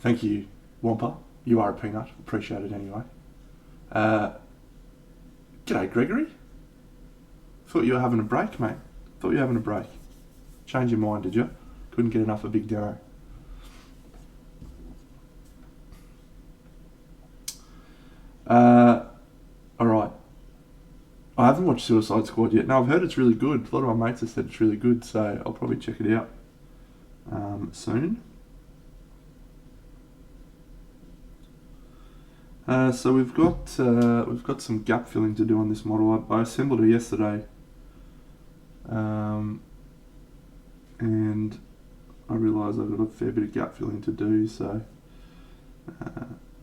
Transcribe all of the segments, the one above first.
Thank you, Wampa. You are a peanut. Appreciate it anyway. G'day, Gregory. Thought you were having a break, mate. Thought you were having a break. Change your mind, did you? Couldn't get enough of Big Darrow. Alright. I haven't watched Suicide Squad yet. No, I've heard it's really good. A lot of my mates have said it's really good, so I'll probably check it out soon. So we've got some gap filling to do on this model. I assembled it yesterday, and I realised I've got a fair bit of gap filling to do. So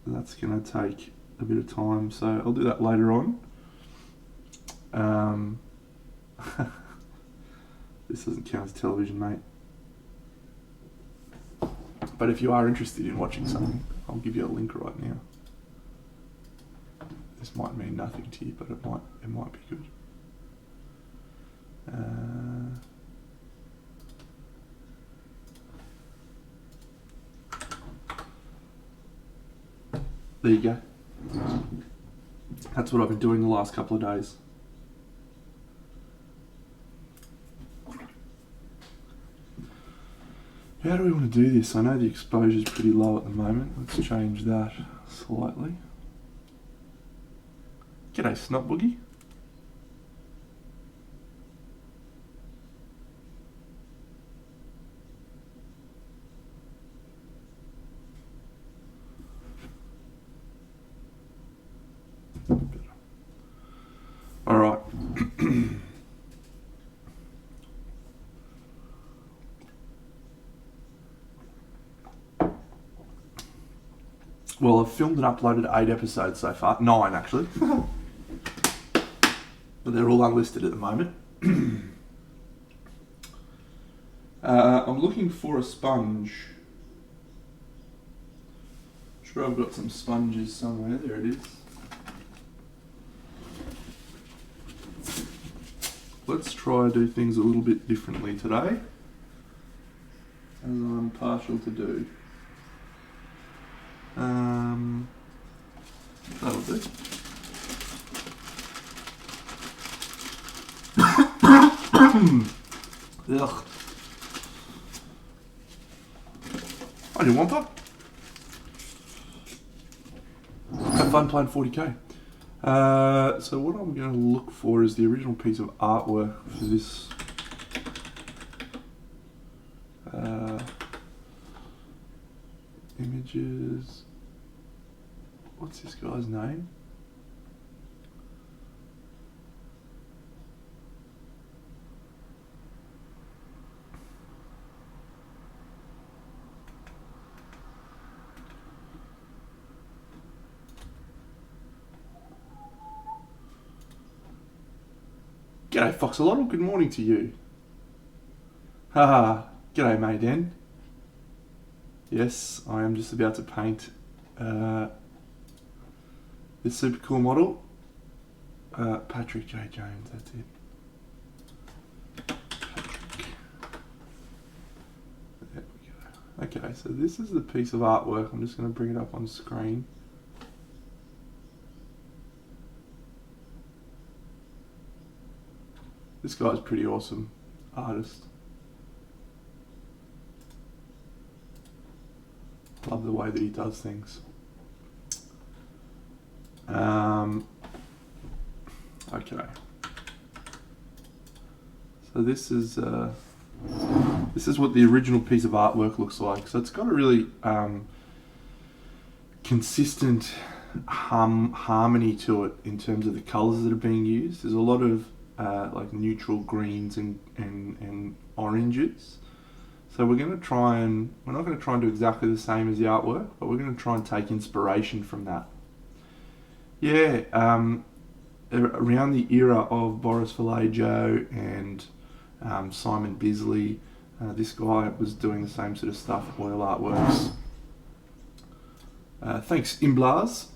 that's going to take a bit of time. So I'll do that later on. This doesn't count as television, mate. But if you are interested in watching something, I'll give you a link right now. This might mean nothing to you, but it might be good. There you go. That's what I've been doing the last couple of days. How do we want to do this? I know the exposure is pretty low at the moment. Let's change that slightly. G'day, Snot Boogie. All right. Well, I've filmed and uploaded 8 episodes so far. 9, actually. But they're all unlisted at the moment. I'm looking for a sponge. Sure, I've got some sponges somewhere. There it is. Let's try to do things a little bit differently today, as I'm partial to do. That'll do. Ugh. I didn't want that. Have fun playing 40k. So what I'm going to look for is the original piece of artwork for this. Images. What's this guy's name? G'day, Foxalotl. Good morning to you. Haha. G'day, Mayden. Yes, I am just about to paint this super cool model. Patrick J. Jones, that's it. Patrick. There we go. Okay, so this is the piece of artwork. I'm just going to bring it up on screen. This guy's a pretty awesome artist. Love the way that he does things. Okay. So this is what the original piece of artwork looks like. So it's got a really consistent harmony to it in terms of the colours that are being used. There's a lot of like neutral greens and oranges. So we're not going to try and do exactly the same as the artwork, but we're going to try and take inspiration from that. Yeah, around the era of Boris Vallejo and Simon Bisley, this guy was doing the same sort of stuff at Oil Artworks. Thanks, Imblaz.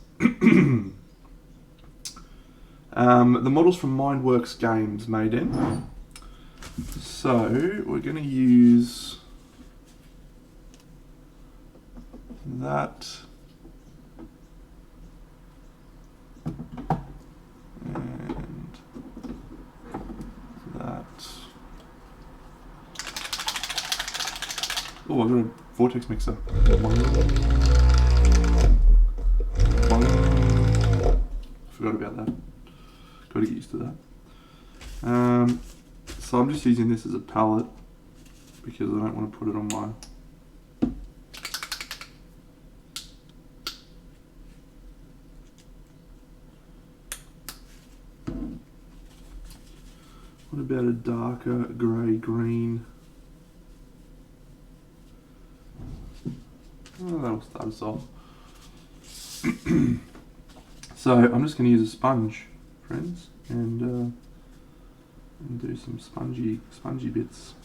The models from Mindworks Games made in. So we're going to use that. And that. Oh, I've got a vortex mixer. Forgot about that. Got to get used to that. So I'm just using this as a palette because I don't want to put it on my What about a darker grey green? Oh, that'll start us off. So I'm just going to use a sponge, friends, and do some spongy bits.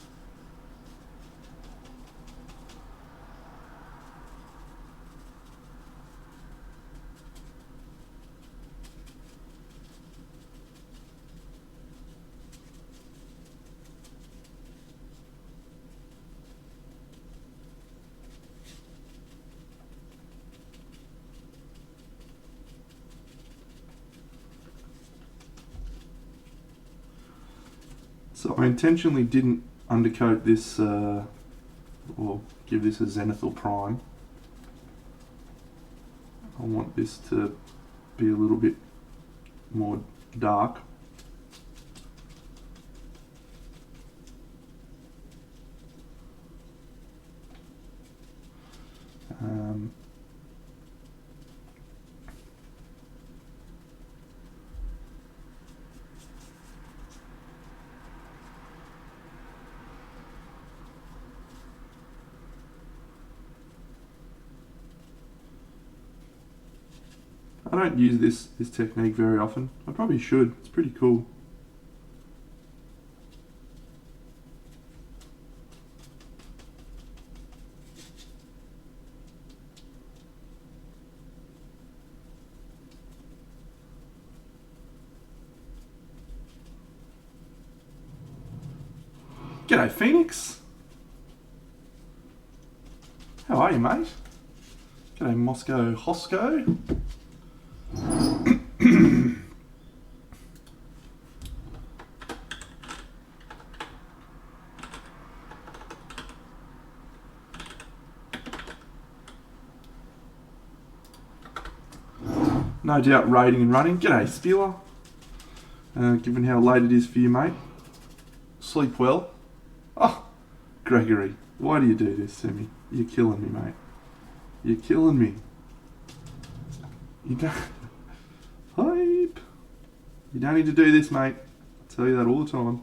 So I intentionally didn't undercoat this or give this a zenithal prime. I want this to be a little bit more dark. I don't use this technique very often. I probably should. It's pretty cool. G'day, Phoenix. How are you, mate? G'day, Moscow Hosco. No doubt raiding and running. G'day, Steeler. Given how late it is for you, mate. Sleep well. Oh, Gregory, why do you do this to me? You're killing me, mate. You're killing me. You don't... Hype. You don't need to do this, mate. I tell you that all the time.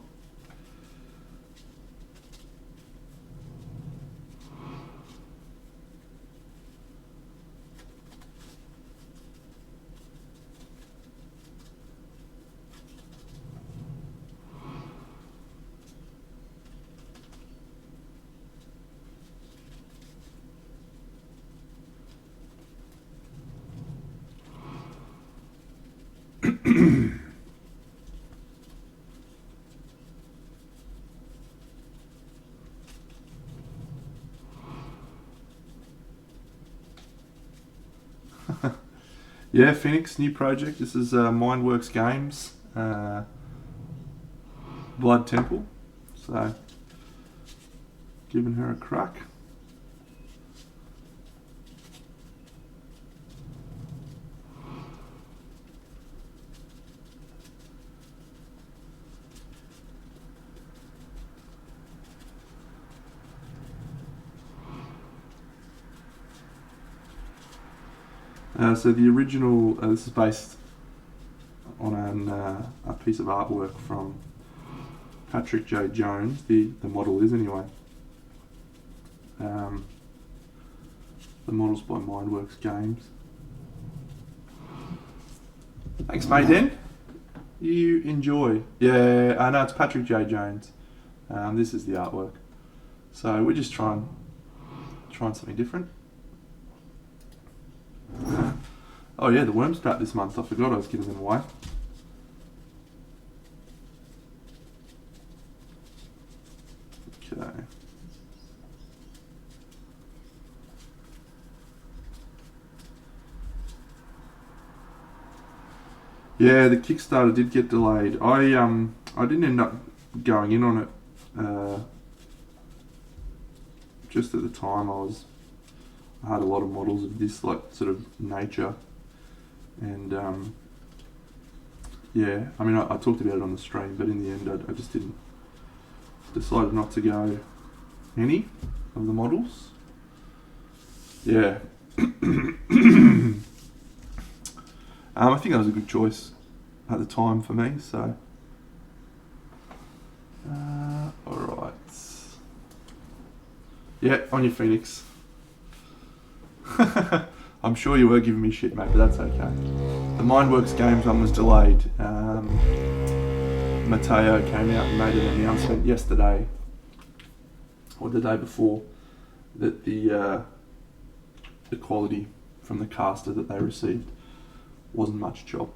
Yeah, Phoenix, new project. This is Mindworks Games, Blood Temple. So, giving her a crack. So the original, this is based on a piece of artwork from Patrick J. Jones, the model is anyway. The model's by Mindworks Games. Thanks, mate, Den. You enjoy. Yeah, I know it's Patrick J. Jones. This is the artwork. So we're just trying something different. Oh yeah, the Worms Pack this month. I forgot I was giving them away. Okay. Yeah, the Kickstarter did get delayed. I didn't end up going in on it. Just at the time, I had a lot of models of this like sort of nature, and yeah, I mean I talked about it on the stream, but in the end I just didn't decided not to go any of the models. Yeah. I think that was a good choice at the time for me. So, all right. Yeah, on your Phoenix. I'm sure you were giving me shit, mate, but that's okay. The Mindworks Games one was delayed. Mateo came out and made an announcement yesterday, or the day before, that the quality from the caster that they received wasn't much job.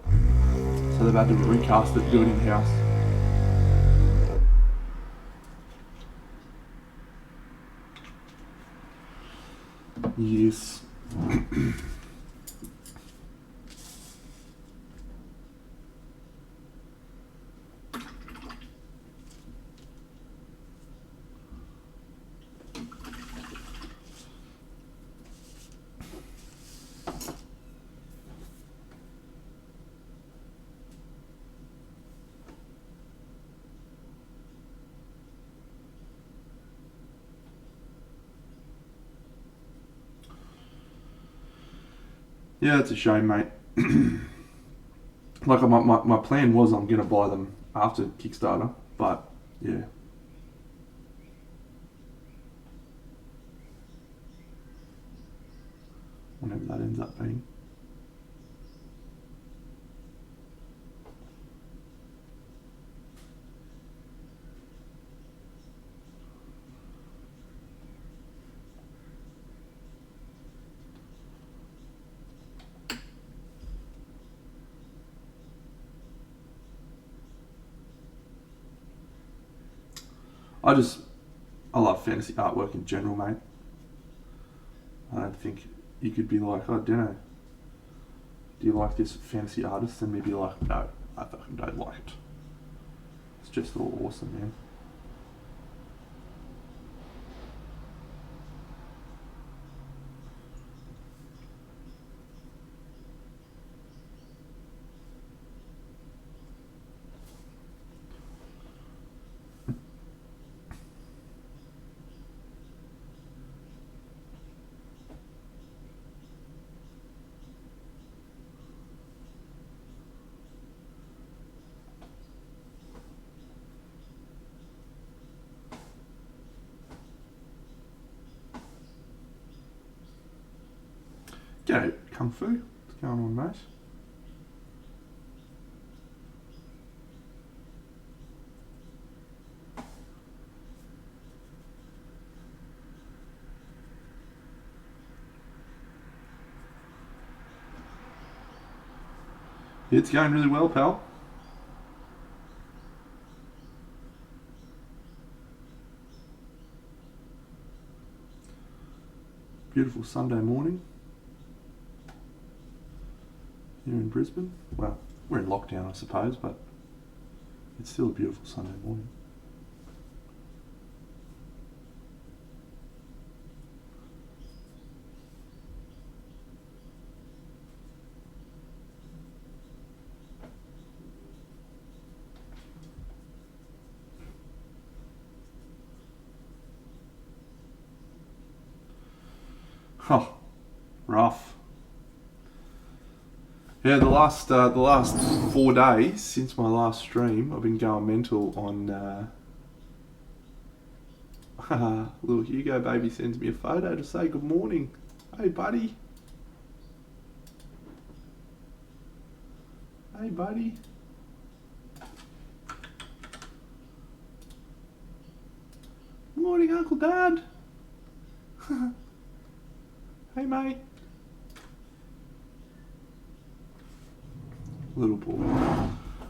So they've had to recast it, do it in-house. Yes. Yeah, it's a shame, mate. Like my plan was I'm gonna buy them after Kickstarter, but yeah. Whenever that ends up being. I love fantasy artwork in general, mate. I don't think you could be like, oh, dunno, do you like this fantasy artist? And me be like, no, I fucking don't like it. It's just all awesome, man. G'day, Kung Fu. What's going on, mate? It's going really well, pal. Beautiful Sunday morning here in Brisbane. Well, we're in lockdown, I suppose, but it's still a beautiful Sunday morning. Oh, rough. Yeah, the last 4 days since my last stream, I've been going mental on. Little Hugo baby sends me a photo to say good morning. Hey, buddy. Hey, buddy. Morning, Uncle Dad. Hey, mate. Little boy.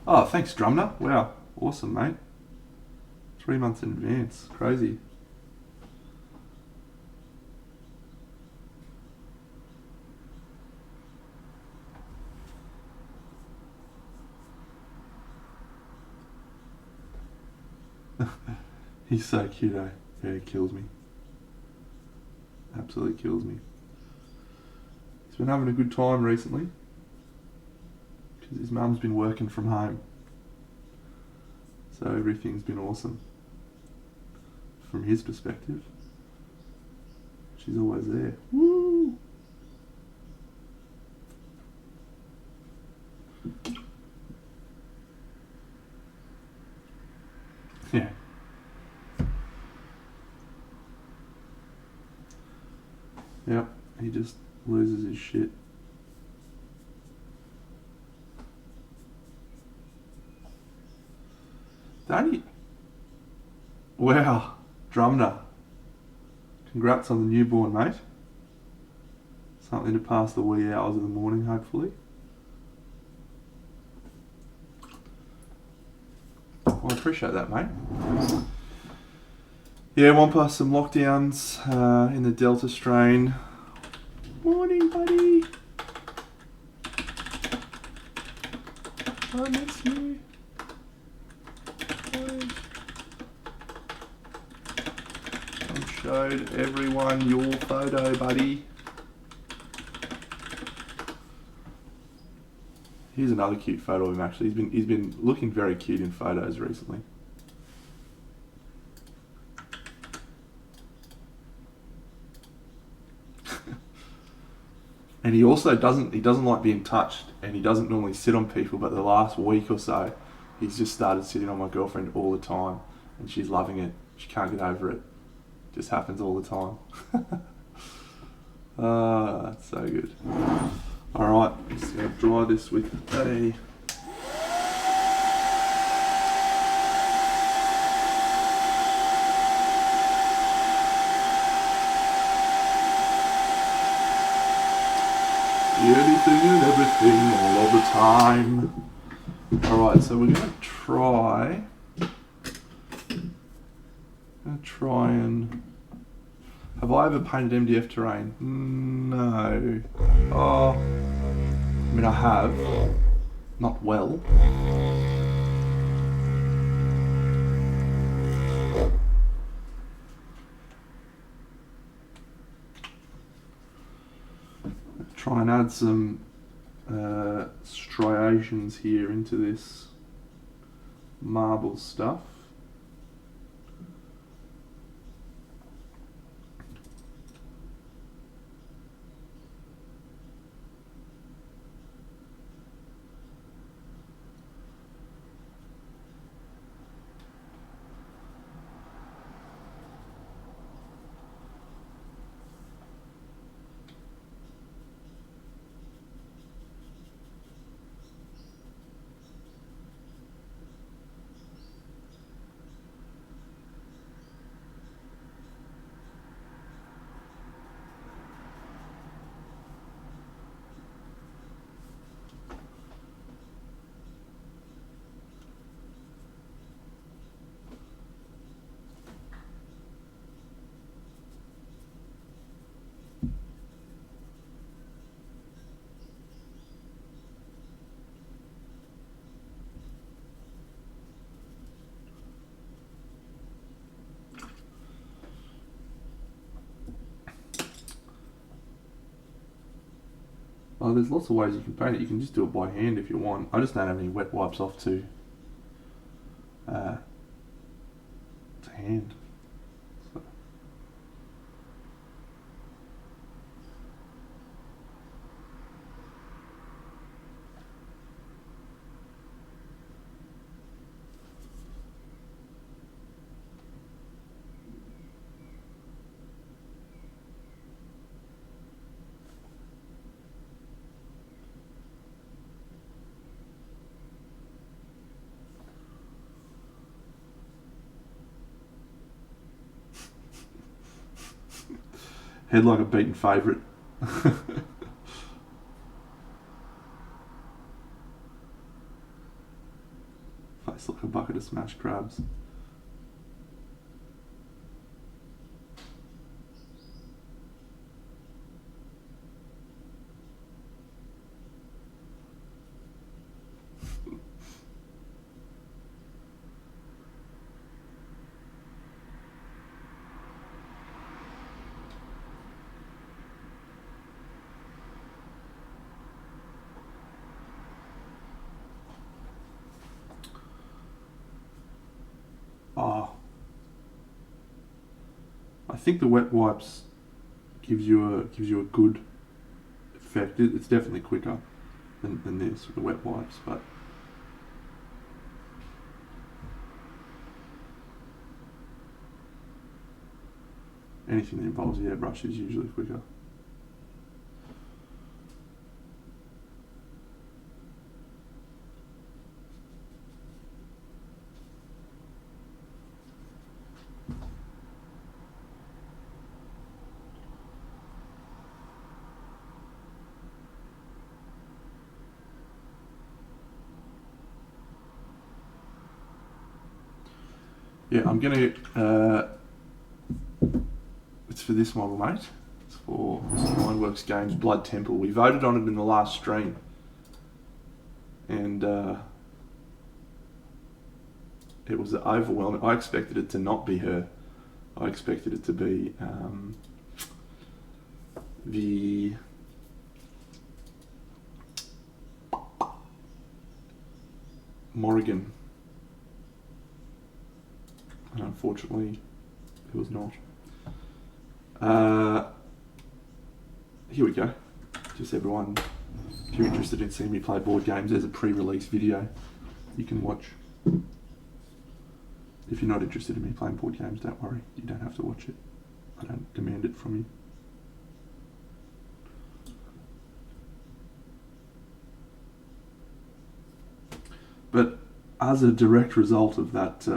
Oh, thanks, Drumner. Wow, awesome, mate. 3 months in advance. Crazy. He's so cute, eh? Yeah, it kills me. Absolutely kills me. He's been having a good time recently because his mum's been working from home. So everything's been awesome from his perspective. She's always there. Woo! Yeah. Yep. He just loses his shit. Danny. Wow. Drumner. Congrats on the newborn, mate. Something to pass the wee hours of the morning, hopefully. Well, I appreciate that, mate. Yeah, Wampa, some lockdowns in the Delta strain. Morning, buddy. I miss you. I showed everyone your photo, buddy. Here's another cute photo of him. Actually, he's been looking very cute in photos recently. And he also doesn't like being touched, and he doesn't normally sit on people, but the last week or so he's just started sitting on my girlfriend all the time, and she's loving it. She can't get over it. Just happens all the time. That's so good. Alright, just gonna dry this with a anything and everything all of the time. Alright, so we're gonna try and... Have I ever painted MDF terrain? No. Oh, I mean I have. Not well. Try and add some striations here into this marble stuff. Oh, there's lots of ways you can paint it. You can just do it by hand if you want. I just don't have any wet wipes off to hand. So. Head like a beaten favourite. Face like a bucket of smashed crabs. I think the wet wipes gives you a good effect. It's definitely quicker than this with the wet wipes, but anything that involves the airbrush is usually quicker. Yeah, I'm gonna. It's for this model, mate. It's for Mindworks Games Blood Temple. We voted on it in the last stream, and it was overwhelming. I expected it to not be her. I expected it to be the Morrigan. And unfortunately, it was not. Here we go. Just everyone, if you're interested in seeing me play board games, there's a pre-release video you can watch. If you're not interested in me playing board games, don't worry, you don't have to watch it. I don't demand it from you. But as a direct result of that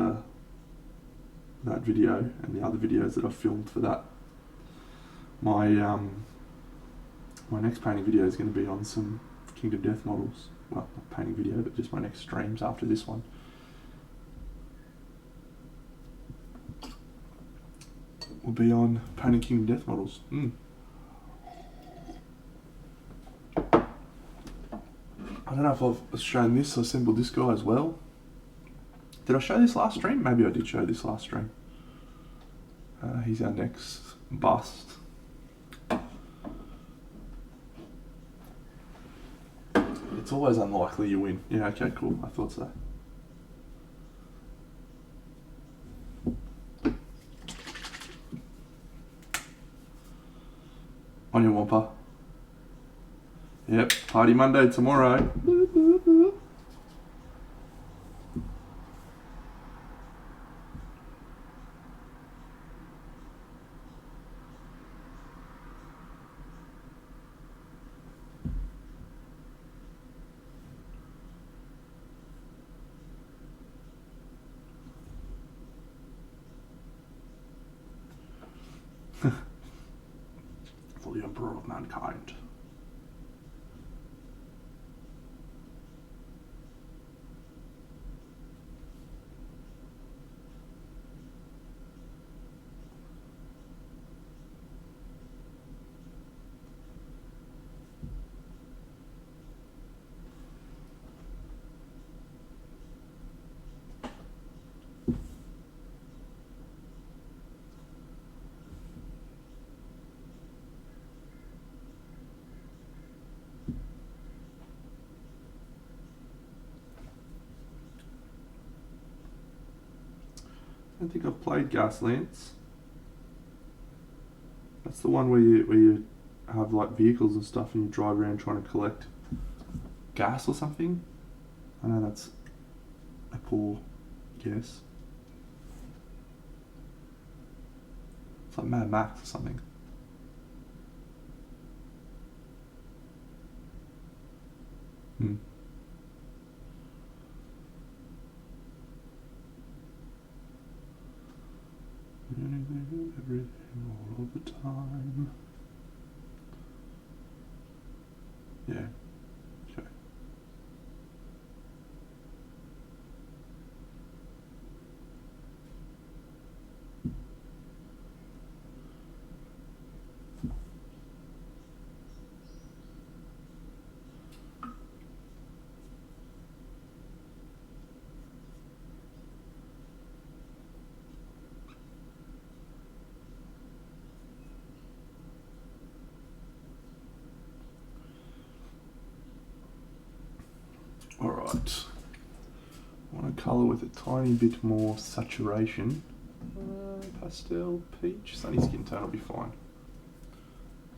that video and the other videos that I've filmed for that, my next painting video is going to be on some Kingdom Death models. Well, not painting video, but just my next streams after this one. Will be on painting Kingdom Death models. I don't know if I've shown this or assembled this guy as well. Did I show this last stream? Maybe I did show this last stream. He's our next bust. It's always unlikely you win. Yeah, okay, cool. I thought so. On your whopper. Yep, Party Monday tomorrow. For the Emperor of Mankind. I don't think I've played Gaslands. That's the one where you have like vehicles and stuff and you drive around trying to collect gas or something. I know that's a poor guess. It's like Mad Max or something. Anything, everything, all of the time. Yeah. Okay. Alright, I want to colour with a tiny bit more saturation. Pastel peach. Sunny skin tone will be fine.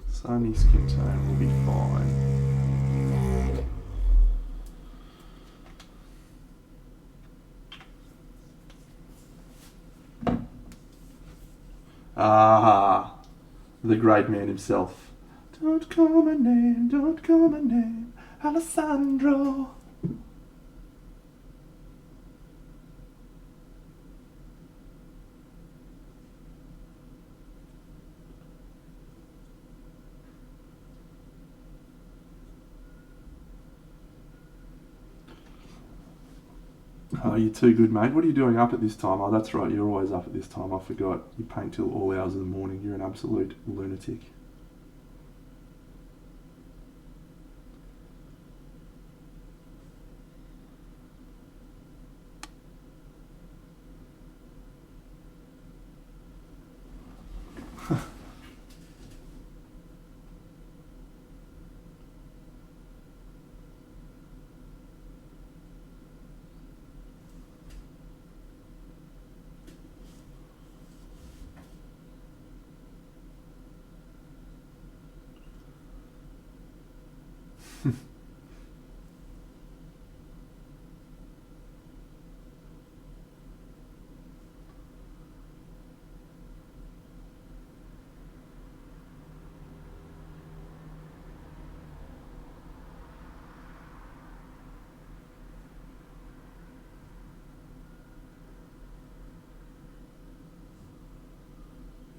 Sunny skin tone will be fine. Ah, the great man himself. Don't call my name, don't call my name, Alessandro. Oh, you're too good, mate. What are you doing up at this time? Oh, that's right, you're always up at this time. I forgot. You paint till all hours of the morning. You're an absolute lunatic.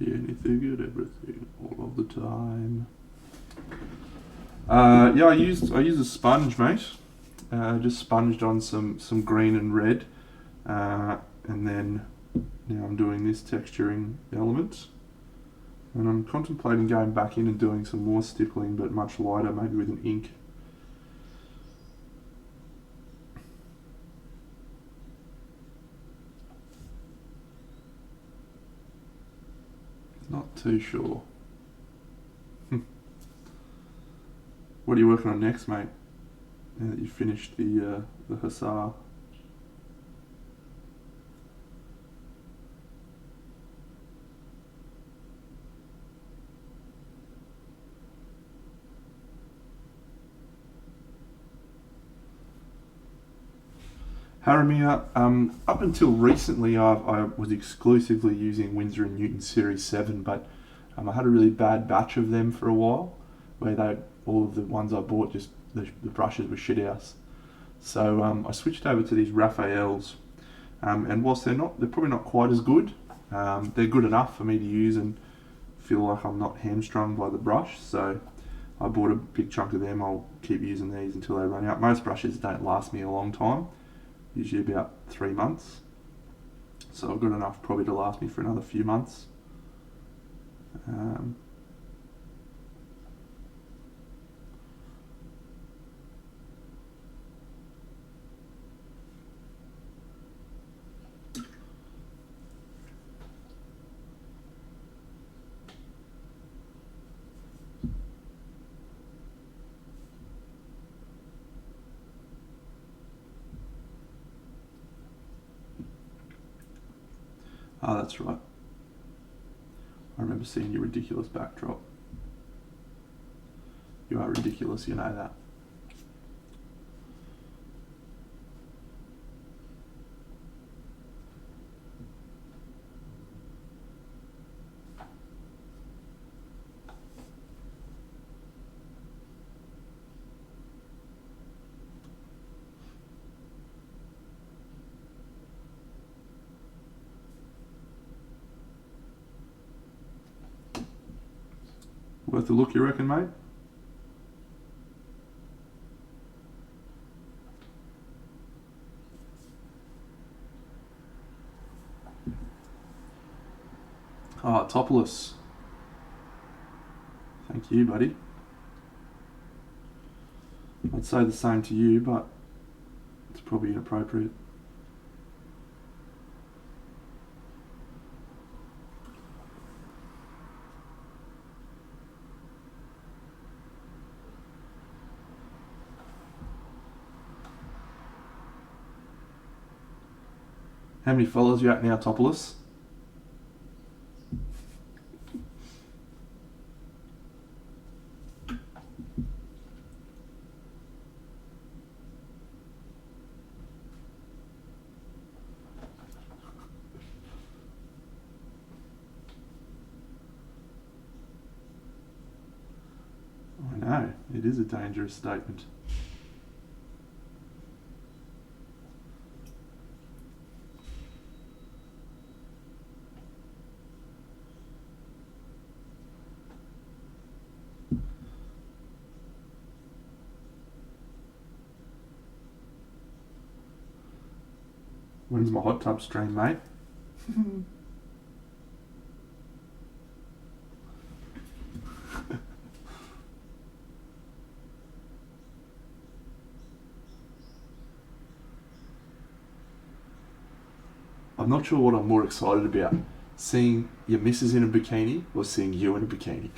Anything and everything, all of the time. Yeah, I used a sponge, mate. Just sponged on some green and red, and then now I'm doing this texturing element. And I'm contemplating going back in and doing some more stippling, but much lighter, maybe with an ink. Not too sure. What are you working on next, mate? Now that you've finished the Hussar. Haramia, up until recently I was exclusively using Winsor & Newton Series 7, but I had a really bad batch of them for a while, where all of the ones I bought, just the brushes were shit house. So I switched over to these Raphaels, and whilst they're probably not quite as good, they're good enough for me to use and feel like I'm not hamstrung by the brush. So I bought a big chunk of them. I'll keep using these until they run out. Most brushes don't last me a long time, usually about 3 months. So I've got enough probably to last me for another few months. Oh, that's right. I remember seeing your ridiculous backdrop. You are ridiculous, you know that. Worth a look, you reckon, mate? Oh, topless. Thank you, buddy. I'd say the same to you, but it's probably inappropriate. How many followers you at now, Topless? It is a dangerous statement. When's my hot tub stream, mate? I'm not sure what I'm more excited about. Seeing your missus in a bikini or seeing you in a bikini?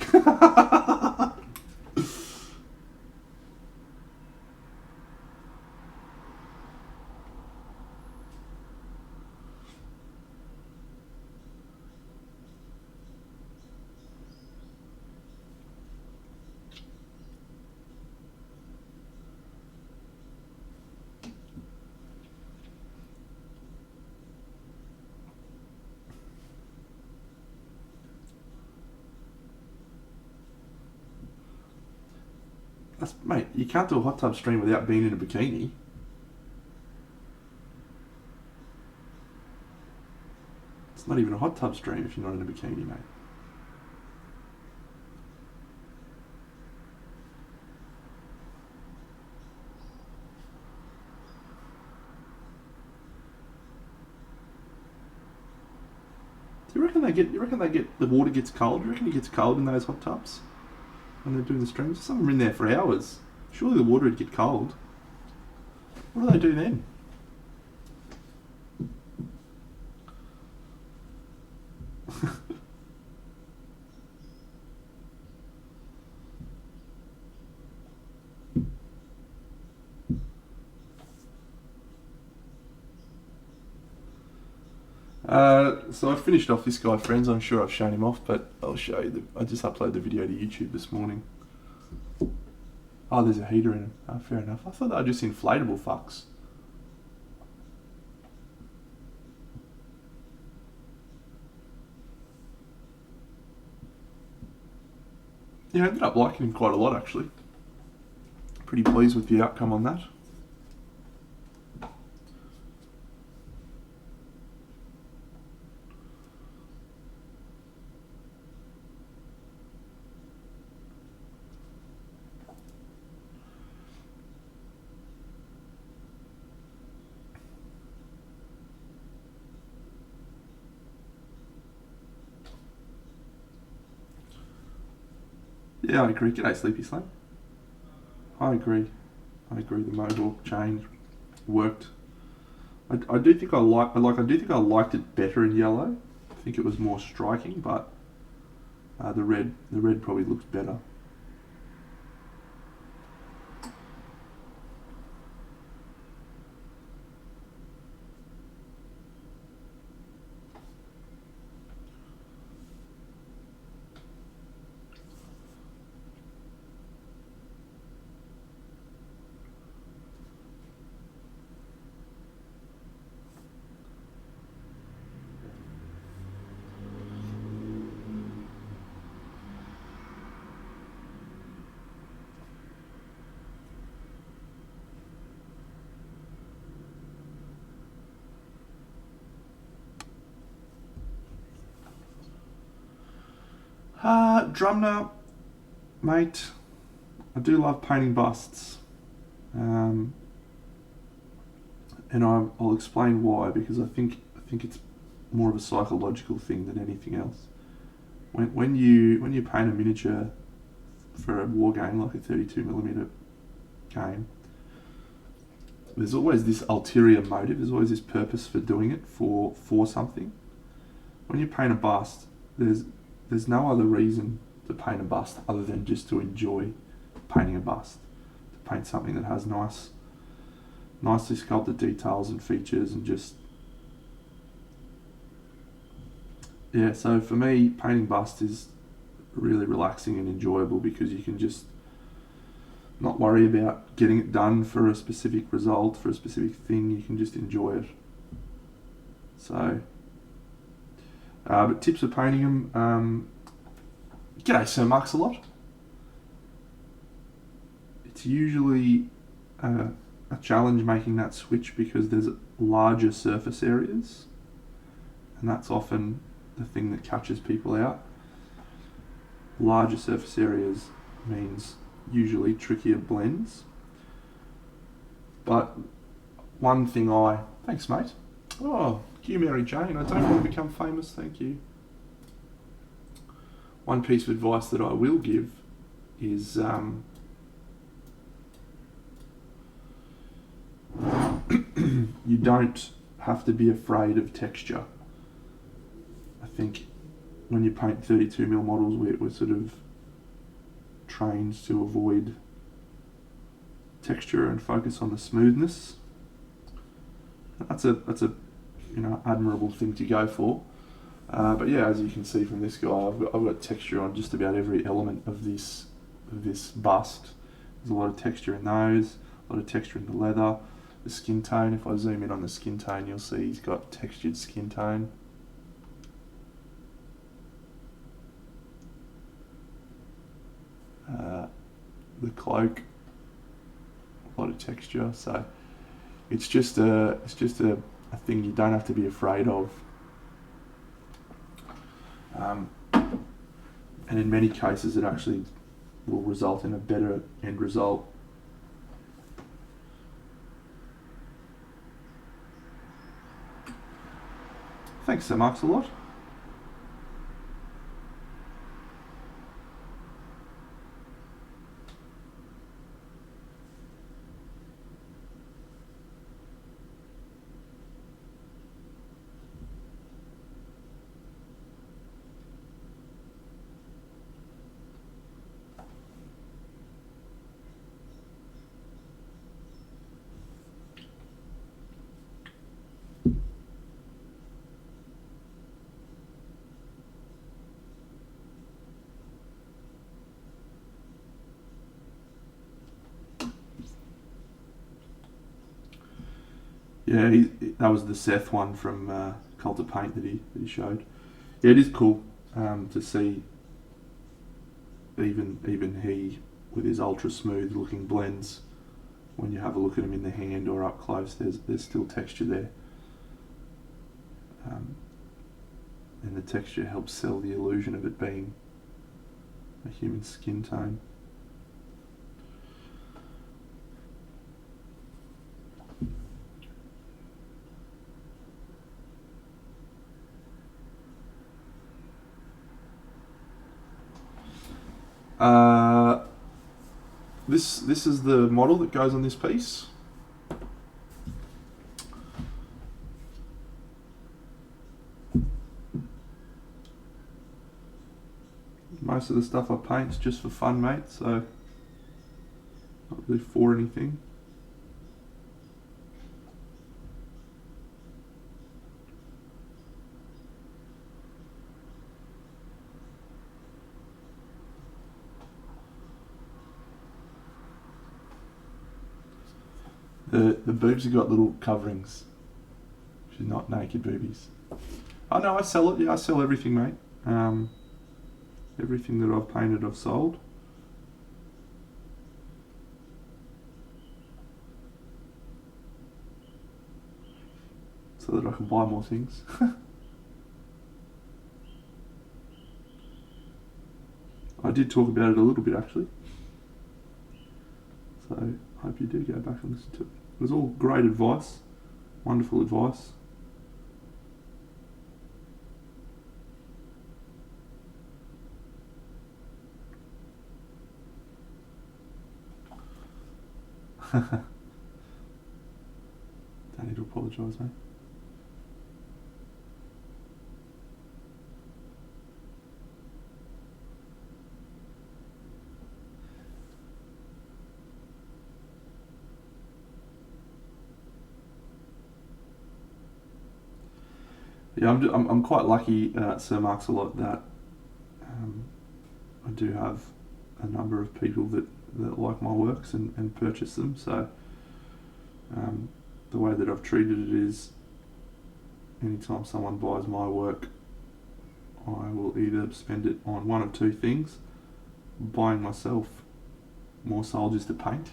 Mate, you can't do a hot tub stream without being in a bikini. It's not even a hot tub stream if you're not in a bikini, mate. Do you reckon they get the water gets cold? Do you reckon it gets cold in those hot tubs when they're doing the streams? Some of them are in there for hours. Surely the water would get cold. What do they do then? So I finished off this guy, friends. I'm sure I've shown him off, but I'll show you. I just uploaded the video to YouTube this morning. Oh, there's a heater in it. Oh, fair enough. I thought they were just inflatable fucks. Yeah, I ended up liking him quite a lot, actually. Pretty pleased with the outcome on that. Yeah, I agree. G'day, Sleepy Slam. I agree. The Mohawk change worked. I do think I liked it better in yellow. I think it was more striking, but the red probably looks better. Drumner, mate, I do love painting busts, and I'll explain why, because I think it's more of a psychological thing than anything else. When you paint a miniature for a war game like a 32mm game, there's always this ulterior motive. There's always this purpose for doing it for something. When you paint a bust, there's no other reason to paint a bust other than just to enjoy painting a bust. To paint something that has nicely sculpted details and features and just... Yeah, so for me, painting bust is really relaxing and enjoyable because you can just not worry about getting it done for a specific result, for a specific thing. You can just enjoy it. So... but tips for painting them. G'day, Sir Marks a lot. it's usually a challenge making that switch because there's larger surface areas, and that's often the thing that catches people out. Larger surface areas means usually trickier blends. But one thing thanks mate. Oh, you Mary Jane, I don't want to become famous, thank you. One piece of advice that I will give is you don't have to be afraid of texture. I think when you paint 32mm models, we're sort of trained to avoid texture and focus on the smoothness. That's a admirable thing to go for. But yeah, as you can see from this guy, I've got texture on just about every element of this bust. There's a lot of texture in those, a lot of texture in the leather, the skin tone. If I zoom in on the skin tone, you'll see he's got textured skin tone. The cloak, a lot of texture. So it's just a thing you don't have to be afraid of. And in many cases, it actually will result in a better end result. Thanks, Sir Marks, a lot. Yeah, that was the Seth one from Cult of Paint that he showed. Yeah, it is cool to see even he with his ultra smooth looking blends. When you have a look at him in the hand or up close, there's still texture there, and the texture helps sell the illusion of it being a human skin tone. This is the model that goes on this piece. Most of the stuff I paint's just for fun, mate, so not really for anything. The boobs have got little coverings. She's not naked boobies. Oh no, I sell it. Yeah, I sell everything, mate. Everything that I've painted, I've sold. So that I can buy more things. I did talk about it a little bit actually. So I hope you do go back and listen to it. It was all great advice, wonderful advice. Don't need to apologise, mate. Yeah, I'm quite lucky, Sir Marks, a lot that I do have a number of people that like my works and purchase them. So the way that I've treated it is, anytime someone buys my work, I will either spend it on one of two things: buying myself more soldiers to paint,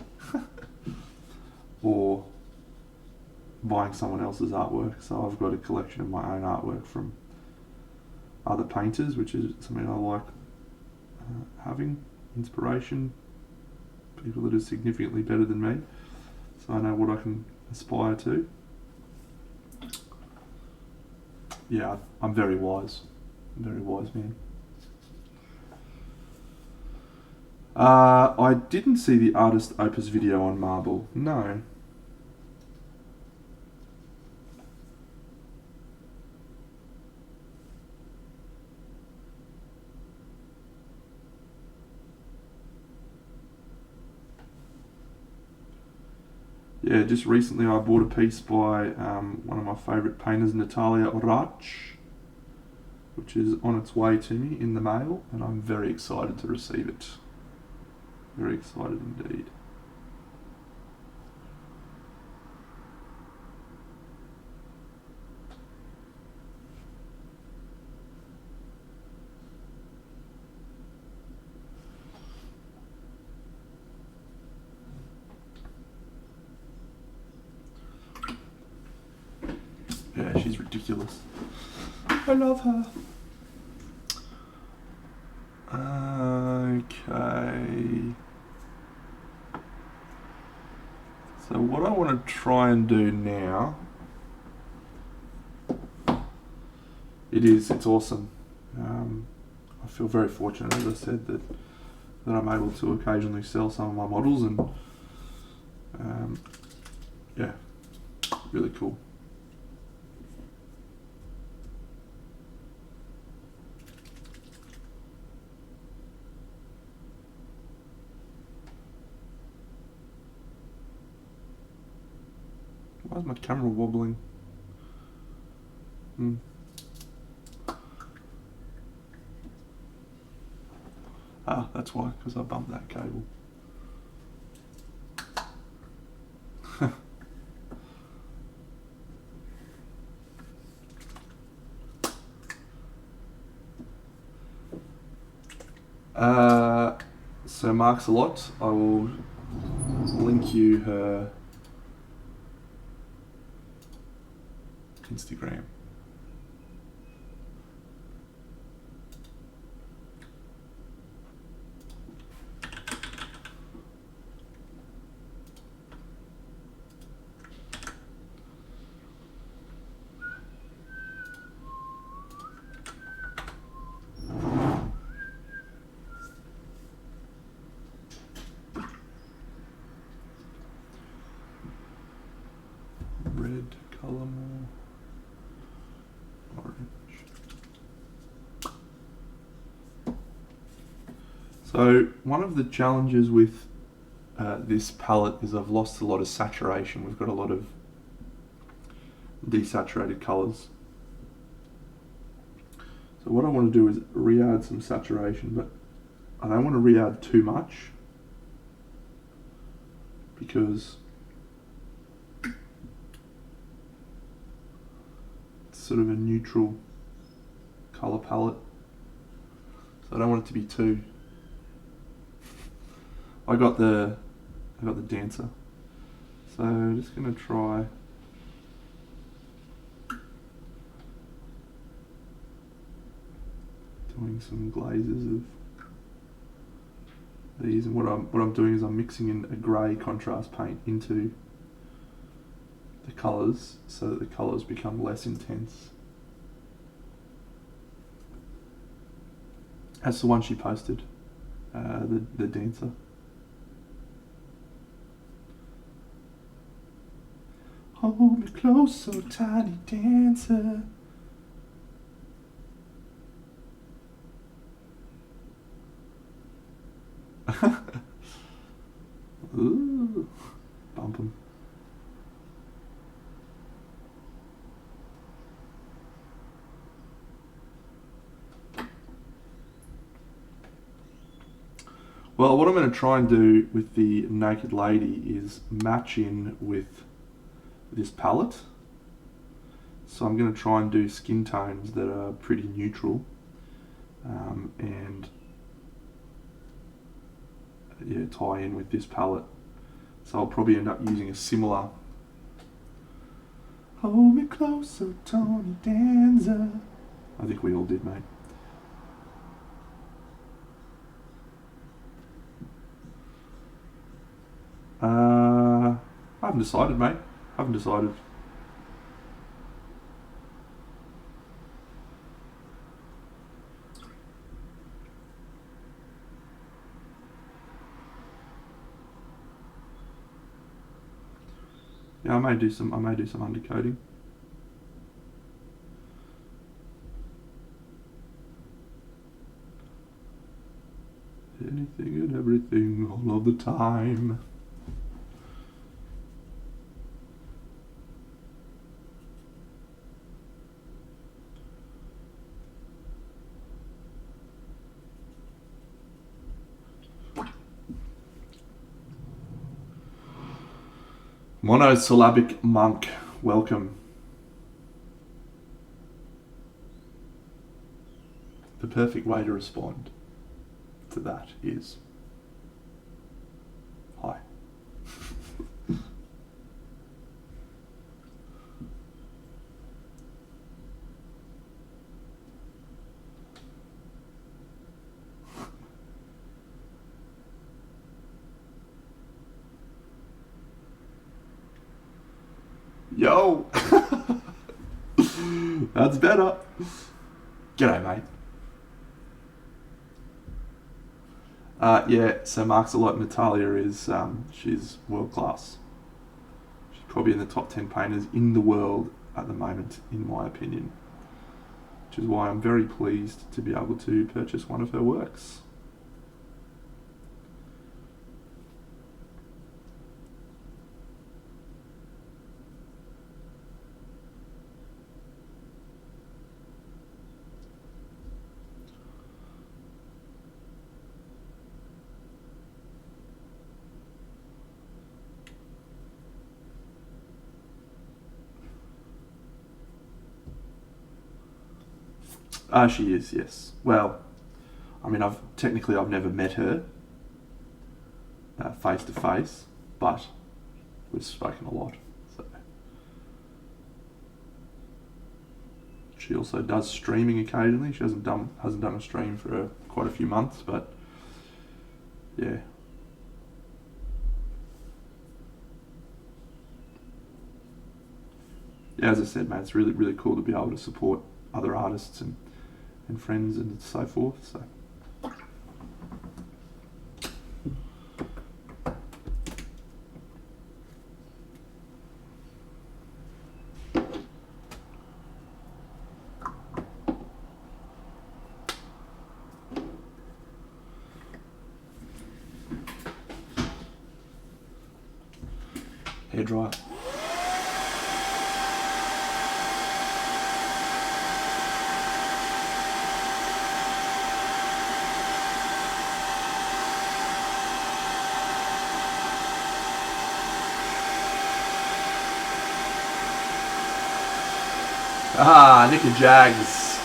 or buying someone else's artwork. So I've got a collection of my own artwork from other painters, which is something I like having, inspiration, people that are significantly better than me, so I know what I can aspire to. Yeah, I'm very wise man. I didn't see the Artist Opus video on marble. No. Yeah, just recently I bought a piece by one of my favourite painters, Natalia Orach, which is on its way to me in the mail, and I'm very excited to receive it. Very excited indeed. Yeah, she's ridiculous. I love her. Okay. So what I want to try and do now, it's awesome. I feel very fortunate, as I said, that I'm able to occasionally sell some of my models, and yeah, really cool. Why is my camera wobbling? Ah, that's why, because I bumped that cable. So Marks a Lot, I will link you her Instagram. Red colour more, orange. So one of the challenges with this palette is I've lost a lot of saturation. We've got a lot of desaturated colours. So what I want to do is re-add some saturation, but I don't want to re-add too much, because it's sort of a neutral colour palette. So I don't want it to be too... I got the Dancer. So I'm just going to try doing some glazes of these, and what I'm doing is I'm mixing in a grey contrast paint into the colours so that the colours become less intense. That's the one she posted, the Dancer. Hold me close, so tiny dancer. Ooh, bump 'em. Well, what I'm going to try and do with the Naked Lady is match in with this palette. So I'm going to try and do skin tones that are pretty neutral, and tie in with this palette. So I'll probably end up using a similar. Hold me closer, Tony Danza. I think we all did, mate. I haven't decided, mate. I haven't decided. Yeah, I may do some undercoating. Anything and everything all of the time. Monosyllabic monk, welcome. The perfect way to respond to that is hi. Yo! That's better. G'day, mate. Yeah, so Mark's a lot. Natalia is, she's world class. She's probably in the top 10 painters in the world at the moment, in my opinion. Which is why I'm very pleased to be able to purchase one of her works. She is, yes. Well, I mean, I've never met her face to face, but we've spoken a lot. So she also does streaming occasionally. She hasn't done a stream for quite a few months, but yeah. Yeah, as I said, mate, it's really, really cool to be able to support other artists and friends and so forth. So hairdryer. Ah, Nick and Jags.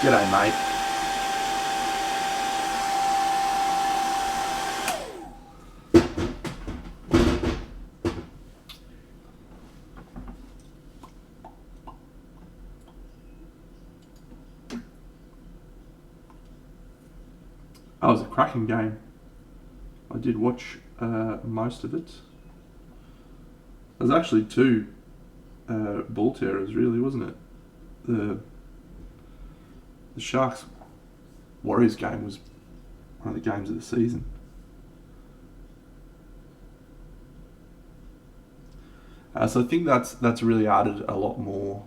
G'day, mate. That was a cracking game. I did watch most of it. There's actually two ball terrors, really, wasn't it? The Sharks Warriors game was one of the games of the season. So I think that's really added a lot more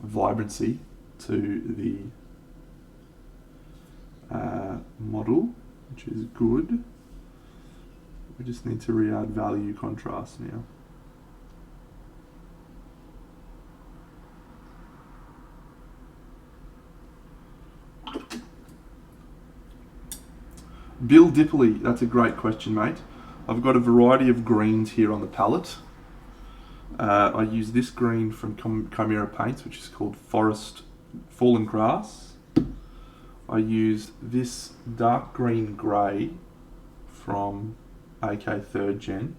vibrancy to the model, which is good. We just need to re-add value contrast now. Bill Dippley, that's a great question, mate. I've got a variety of greens here on the palette. I use this green from Chimera Paints, which is called Forest Fallen Grass. I used this dark green grey from AK 3rd Gen,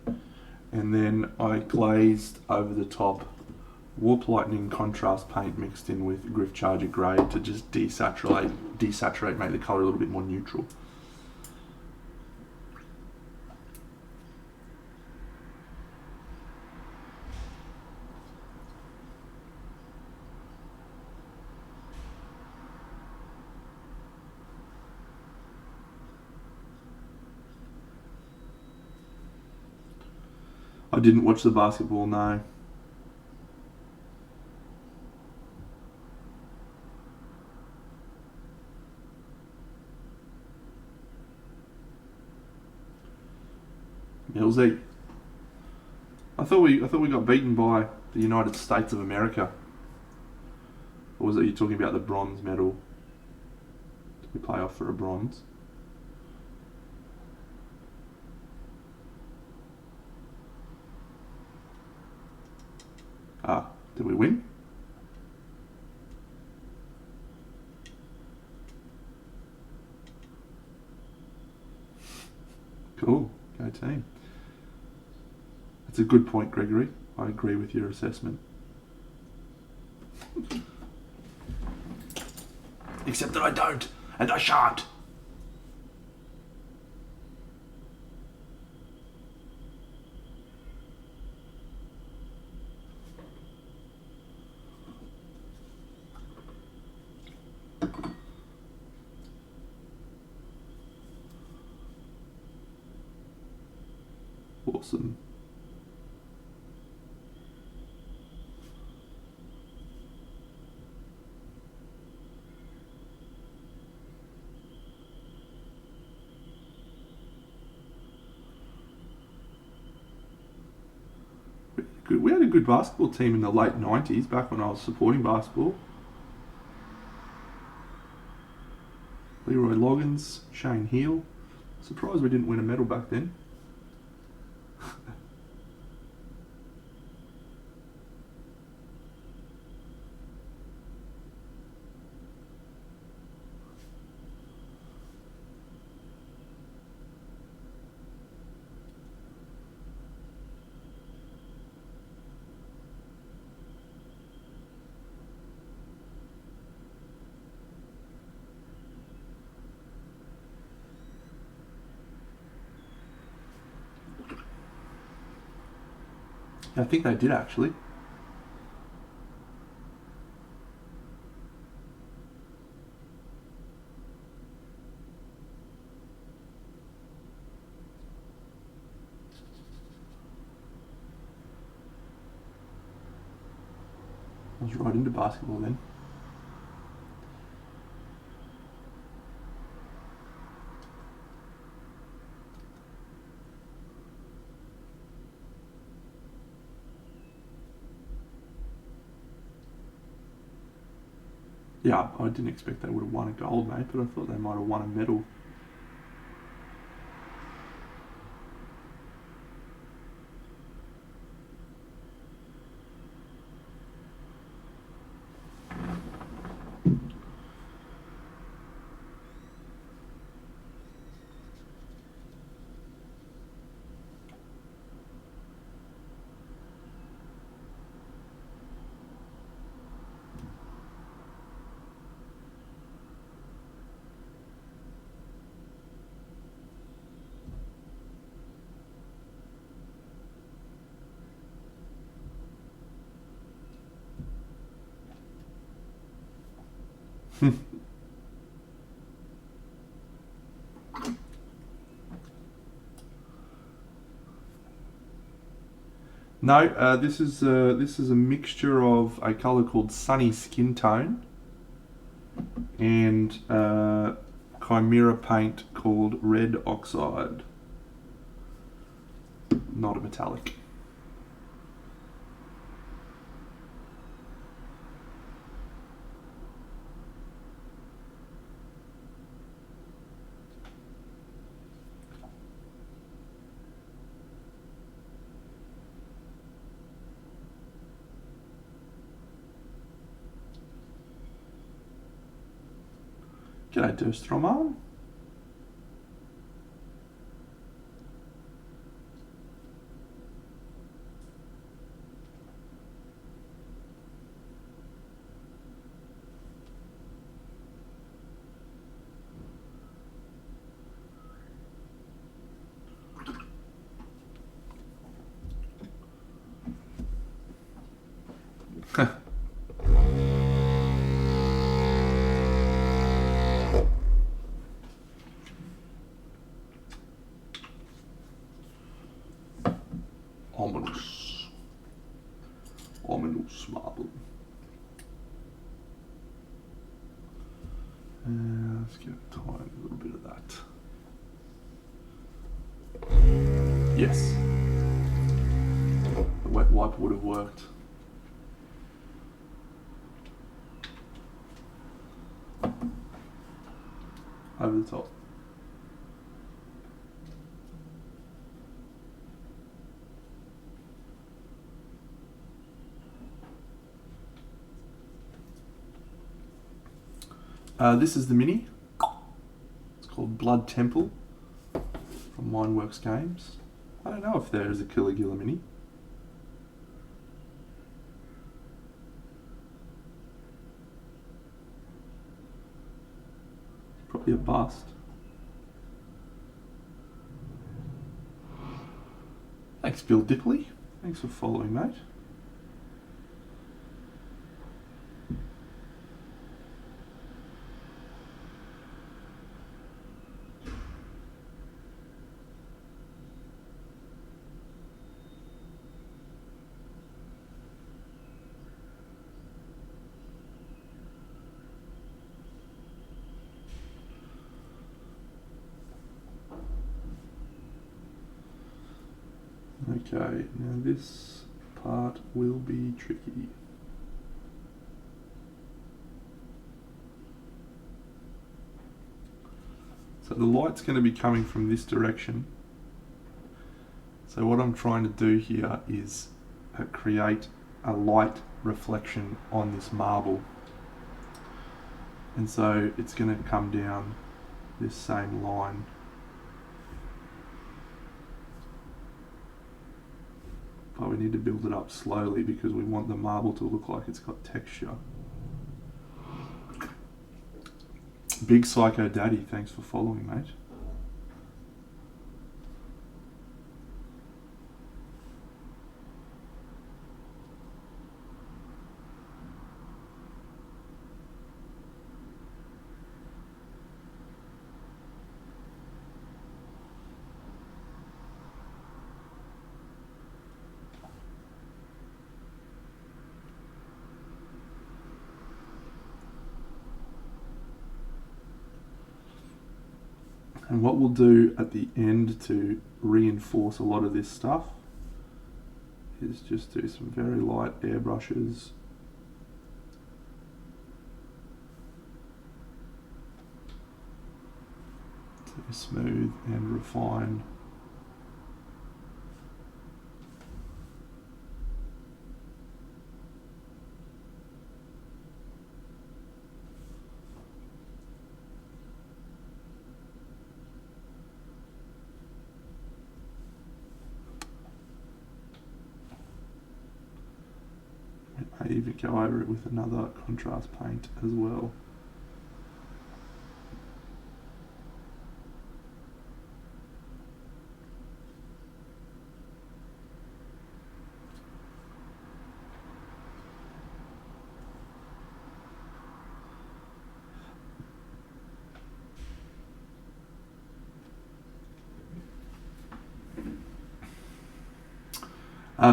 and then I glazed over the top Warp Lightning contrast paint mixed in with Gryph-Charger grey to just desaturate, make the colour a little bit more neutral. I didn't watch the basketball, no. Millsy. I thought we got beaten by the United States of America. Or was it you talking about the bronze medal? Did we play off for a bronze? Did we win? Cool. Go team. That's a good point, Gregory. I agree with your assessment. Except that I don't, and I shan't. Awesome. We had a good basketball team in the late 90s, back when I was supporting basketball. Leroy Loggins, Shane Heal. Surprised we didn't win a medal back then. I think they did actually. I was right into basketball then. Yeah, I didn't expect they would have won a gold, mate, but I thought they might have won a medal. No, this is a mixture of a colour called Sunny Skin Tone and Chimera paint called Red Oxide. Not a metallic. G'day, Durstromar. Ominous. Ominous marble. Let's get a tiny little bit of that. Yes. The wet wipe would have worked. Over the top. This is the mini. It's called Blood Temple from Mindworks Games. I don't know if there is a Caligula mini. Probably a bust. Thanks, Bill Dipley. Thanks for following, mate. Okay, now this part will be tricky. So the light's going to be coming from this direction. So what I'm trying to do here is create a light reflection on this marble. And so it's going to come down this same line. But we need to build it up slowly because we want the marble to look like it's got texture. Big Psycho Daddy, thanks for following, mate. And what we'll do at the end to reinforce a lot of this stuff is just do some very light airbrushes. To smooth and refine. I even go over it with another contrast paint as well.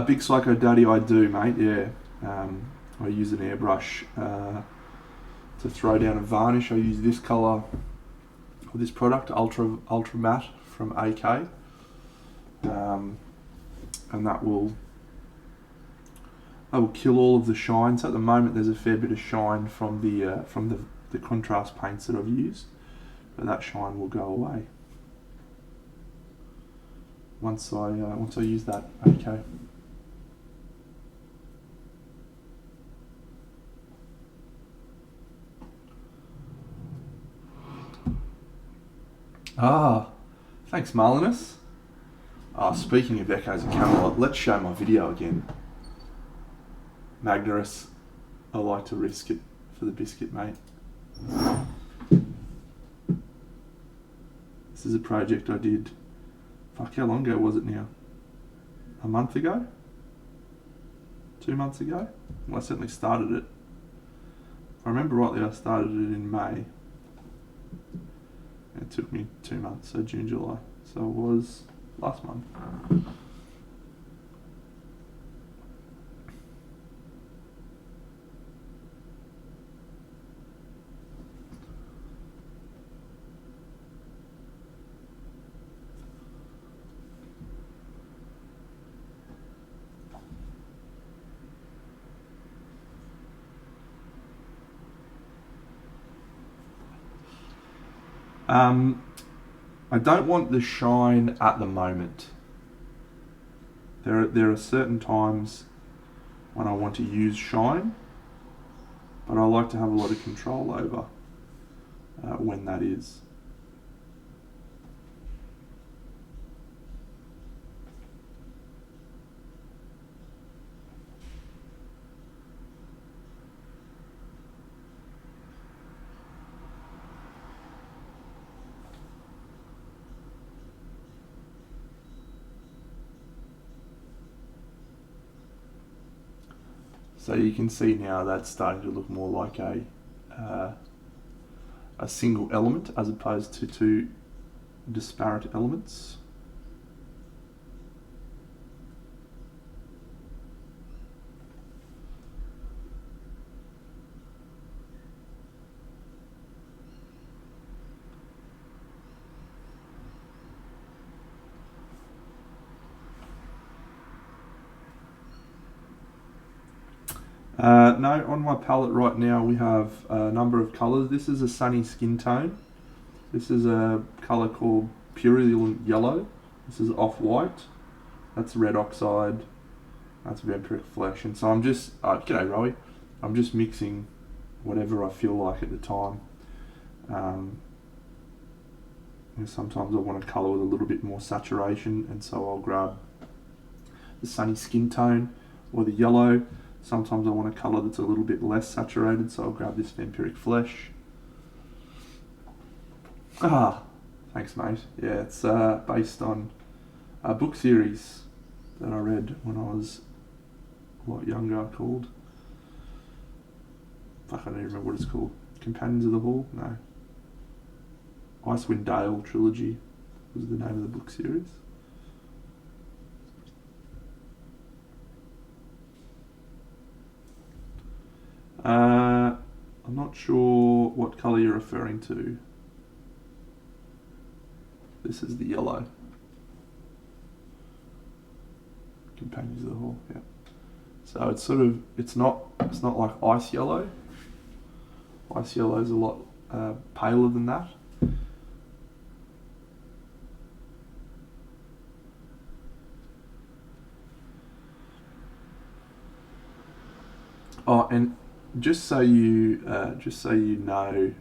Big Psycho Daddy, I do, mate, yeah. I use an airbrush to throw down a varnish. I use this colour of this product, Ultra Matte from AK, and that will kill all of the shine. So at the moment, there's a fair bit of shine from the contrast paints that I've used, but that shine will go away once I use that AK. Ah, thanks, Marlinus. Speaking of Echoes of Camelot, let's show my video again. Magnus, I like to risk it for the biscuit, mate. This is a project I did, fuck, how long ago was it now? A month ago? 2 months ago? Well, I certainly started it. If I remember rightly, I started it in May. It took me 2 months, so June, July. So it was last month. I don't want the shine at the moment. There are certain times when I want to use shine, but I like to have a lot of control over when that is. So you can see now that's starting to look more like a single element as opposed to two disparate elements. No, on my palette right now we have a number of colours. This is a sunny skin tone. This is a colour called Purulent Yellow. This is Off-White. That's Red Oxide. That's Vampiric Flesh. And so I'm just, g'day Rowie. I'm just mixing whatever I feel like at the time. Sometimes I want a colour with a little bit more saturation, and so I'll grab the sunny skin tone or the yellow. Sometimes I want a colour that's a little bit less saturated, so I'll grab this Vampiric Flesh. Thanks mate. Yeah, it's based on a book series that I read when I was a lot younger called, fuck, I don't even remember what it's called. Companions of the Hall? No. Icewind Dale Trilogy was the name of the book series. I'm not sure what colour you're referring to. This is the yellow. Companions of the Hall, yeah. So it's sort of, it's not like ice yellow. Ice yellow is a lot paler than that. Oh, and just so you know,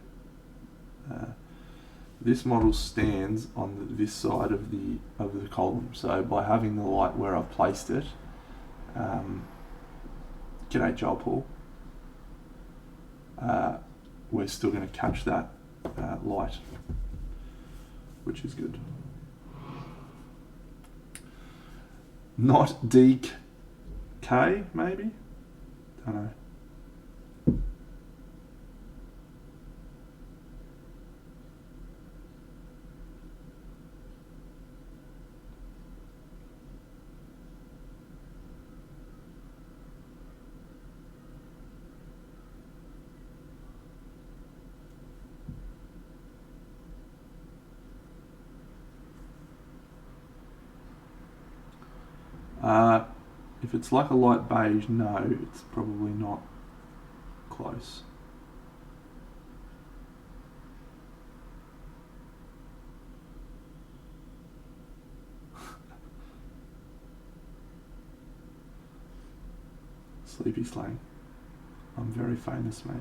this model stands on this side of the column. So by having the light where I've placed it, g'day Joel Paul, we're still going to catch that light, which is good. Not DK, maybe? Don't know. If it's like a light beige, no, it's probably not close. Sleepy slang. I'm very famous, mate.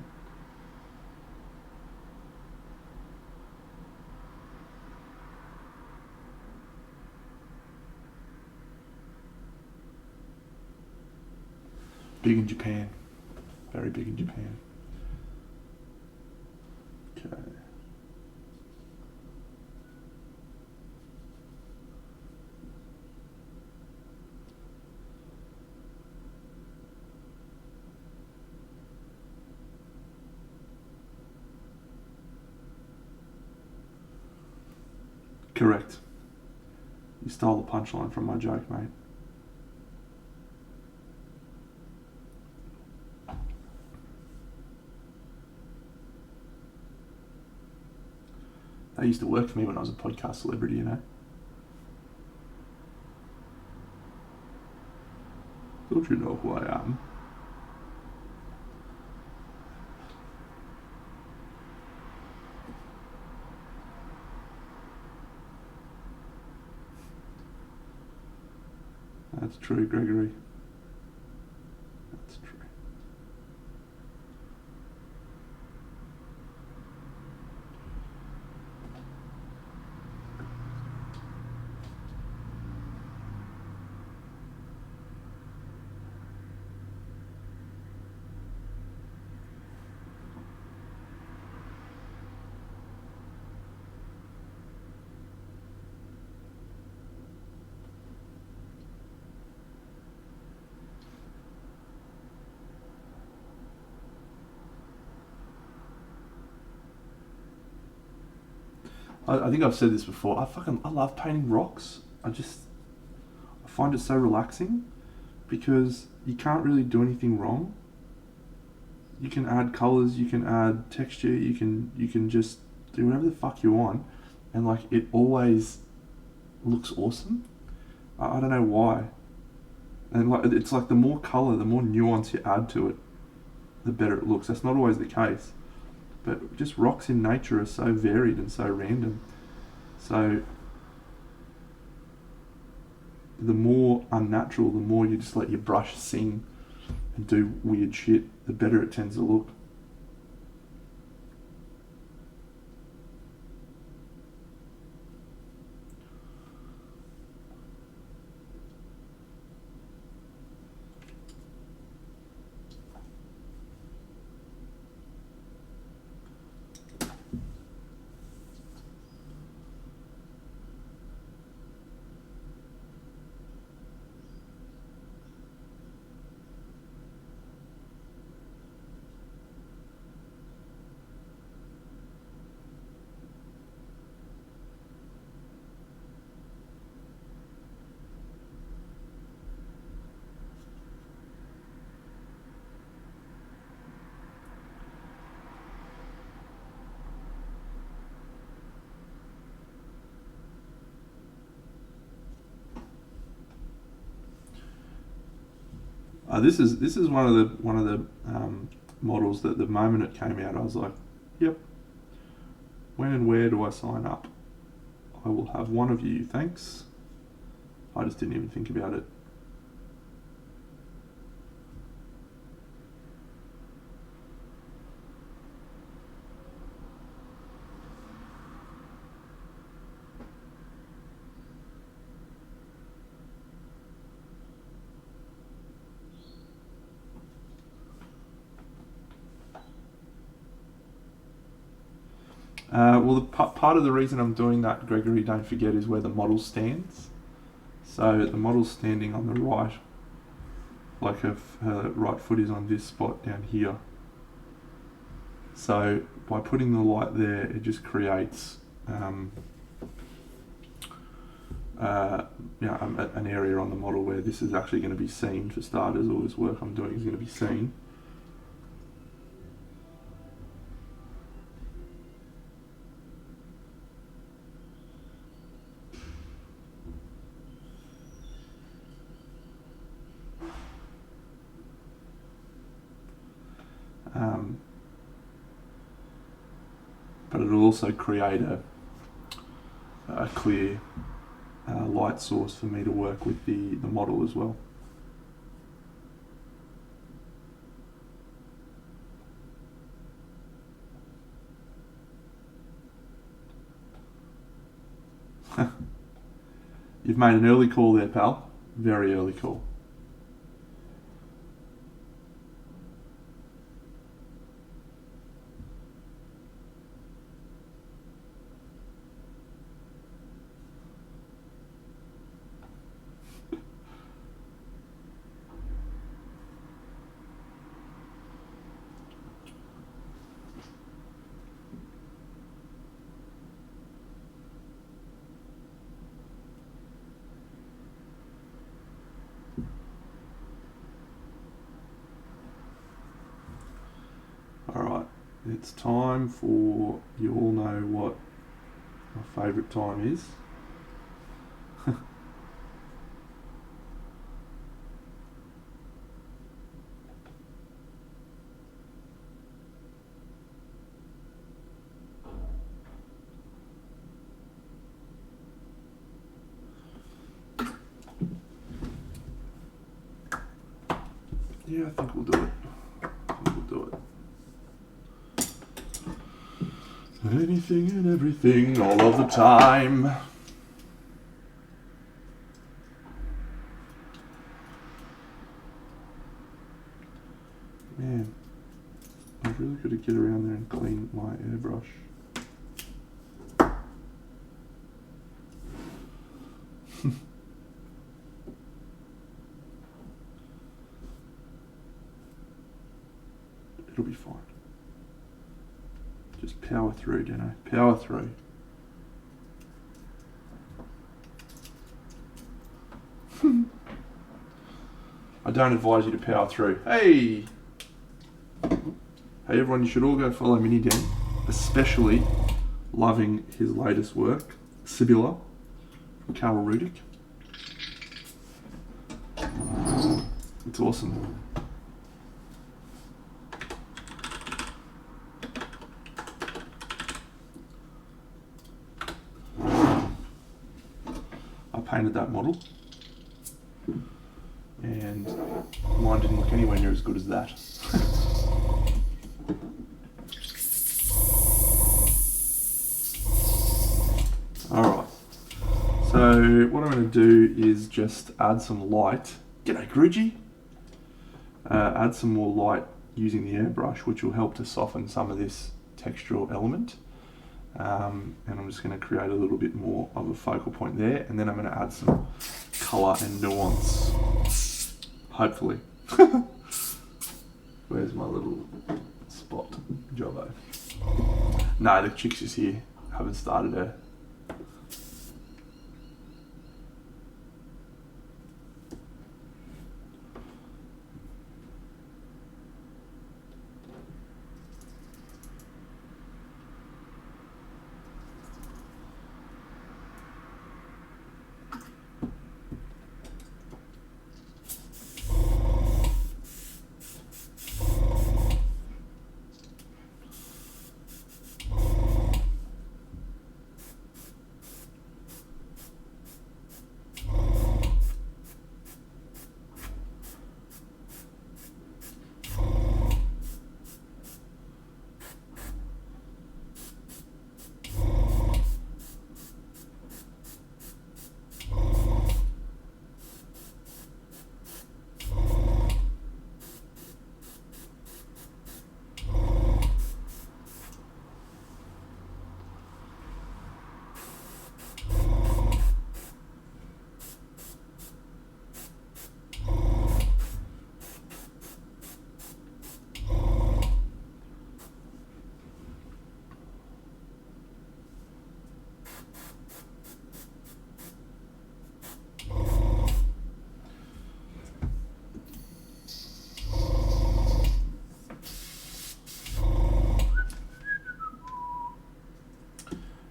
Big in Japan. Very big in Japan. Okay. Correct. You stole the punchline from my joke, mate. That used to work for me when I was a podcast celebrity, you know. Don't you know who I am? That's true, Gregory. That's true. I think I've said this before. I love painting rocks. I find it so relaxing because you can't really do anything wrong. You can add colors, you can add texture, you can just do whatever the fuck you want, and like it always looks awesome. I don't know why. And like it's like the more color, the more nuance you add to it, the better it looks. That's not always the case. But just rocks in nature are so varied and so random. So the more unnatural, the more you just let your brush sing and do weird shit, the better it tends to look. This is one of the models that the moment it came out, I was like, yep. When and where do I sign up? I will have one of you, thanks. I just didn't even think about it. Well, part of the reason I'm doing that, Gregory, don't forget, is where the model stands. So the model's standing on the right, like her right foot is on this spot down here. So by putting the light there, it just creates an area on the model where this is actually going to be seen for starters. All this work I'm doing is going to be seen. But it'll also create a clear light source for me to work with the model as well. You've made an early call there, pal. Very early call. it's time for, you all know what my favourite time is. Yeah, I think we'll do it. Anything and everything all of the time. Man, I've really got to get around there and clean my airbrush. It'll be fine. Just power through, Deno. Power through. I don't advise you to power through. Hey! Hey everyone, you should all go follow Mini Dan, especially loving his latest work, Sibilla, from Karel Rudik. It's awesome. I painted that model, and mine didn't look anywhere near as good as that. Alright, so what I'm going to do is just add some light. G'day Grudgy! Add some more light using the airbrush, which will help to soften some of this textural element. And I'm just going to create a little bit more of a focal point there, and then I'm going to add some colour and nuance, hopefully. Where's my little spot, Jobbo? No, the chick's just here, haven't started her.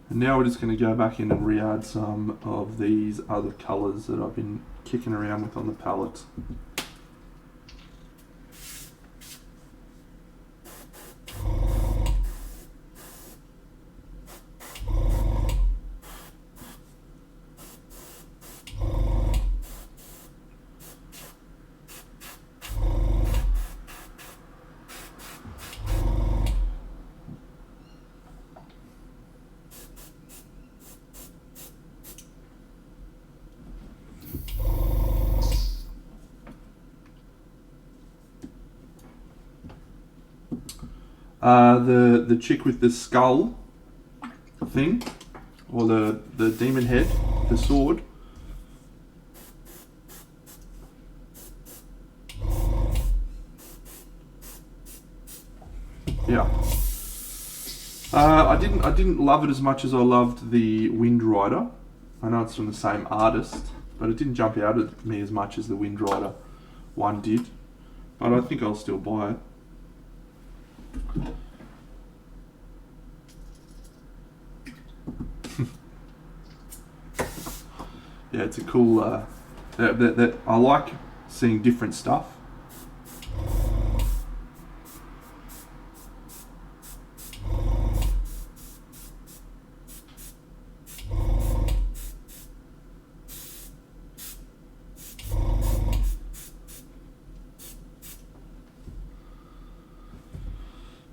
And now we're just going to go back in and re-add some of these other colours that I've been kicking around with on the palette. The chick with the skull thing, or the demon head, the sword. Yeah. I didn't love it as much as I loved the Wind Rider. I know it's from the same artist, but it didn't jump out at me as much as the Wind Rider one did. But I think I'll still buy it. yeah, it's a cool. That I like seeing different stuff.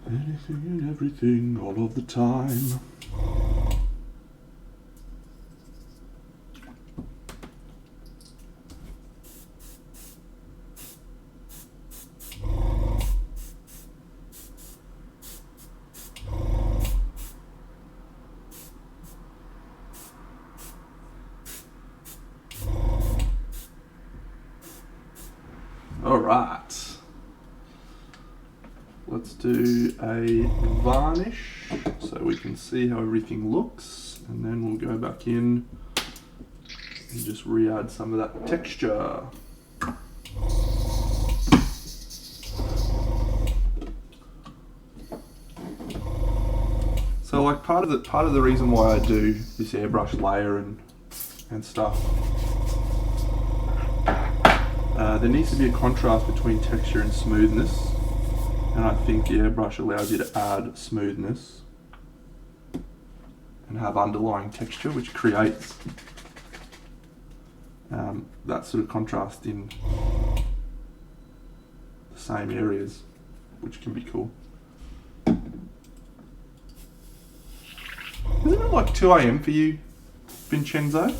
Anything and everything, all of the time. All right. Let's do a varnish so we can see how everything looks, and then we'll go back in and just re-add some of that texture. So like part of the reason why I do this airbrush layer and stuff, there needs to be a contrast between texture and smoothness, and I think the airbrush allows you to add smoothness and have underlying texture, which creates that sort of contrast in the same areas, which can be cool. Isn't it like 2 AM for you, Vincenzo?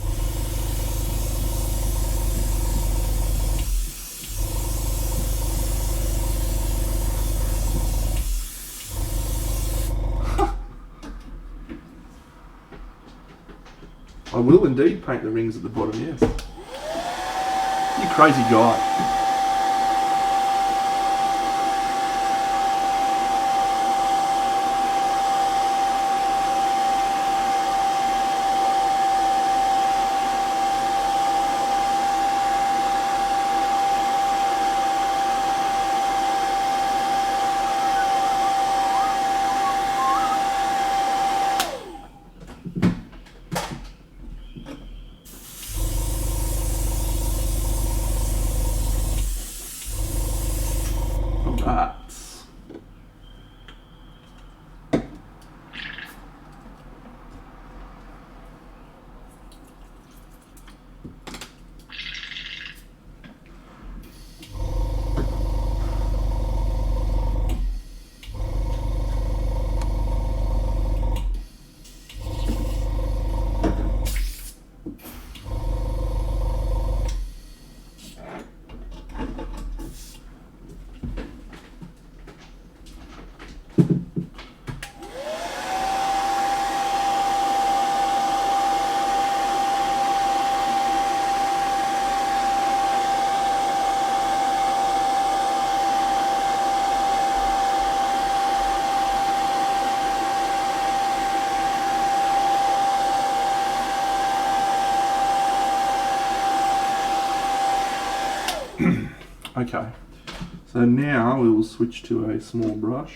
I will indeed paint the rings at the bottom, yes. You crazy guy. Alright. Okay, so now we will switch to a smaller brush,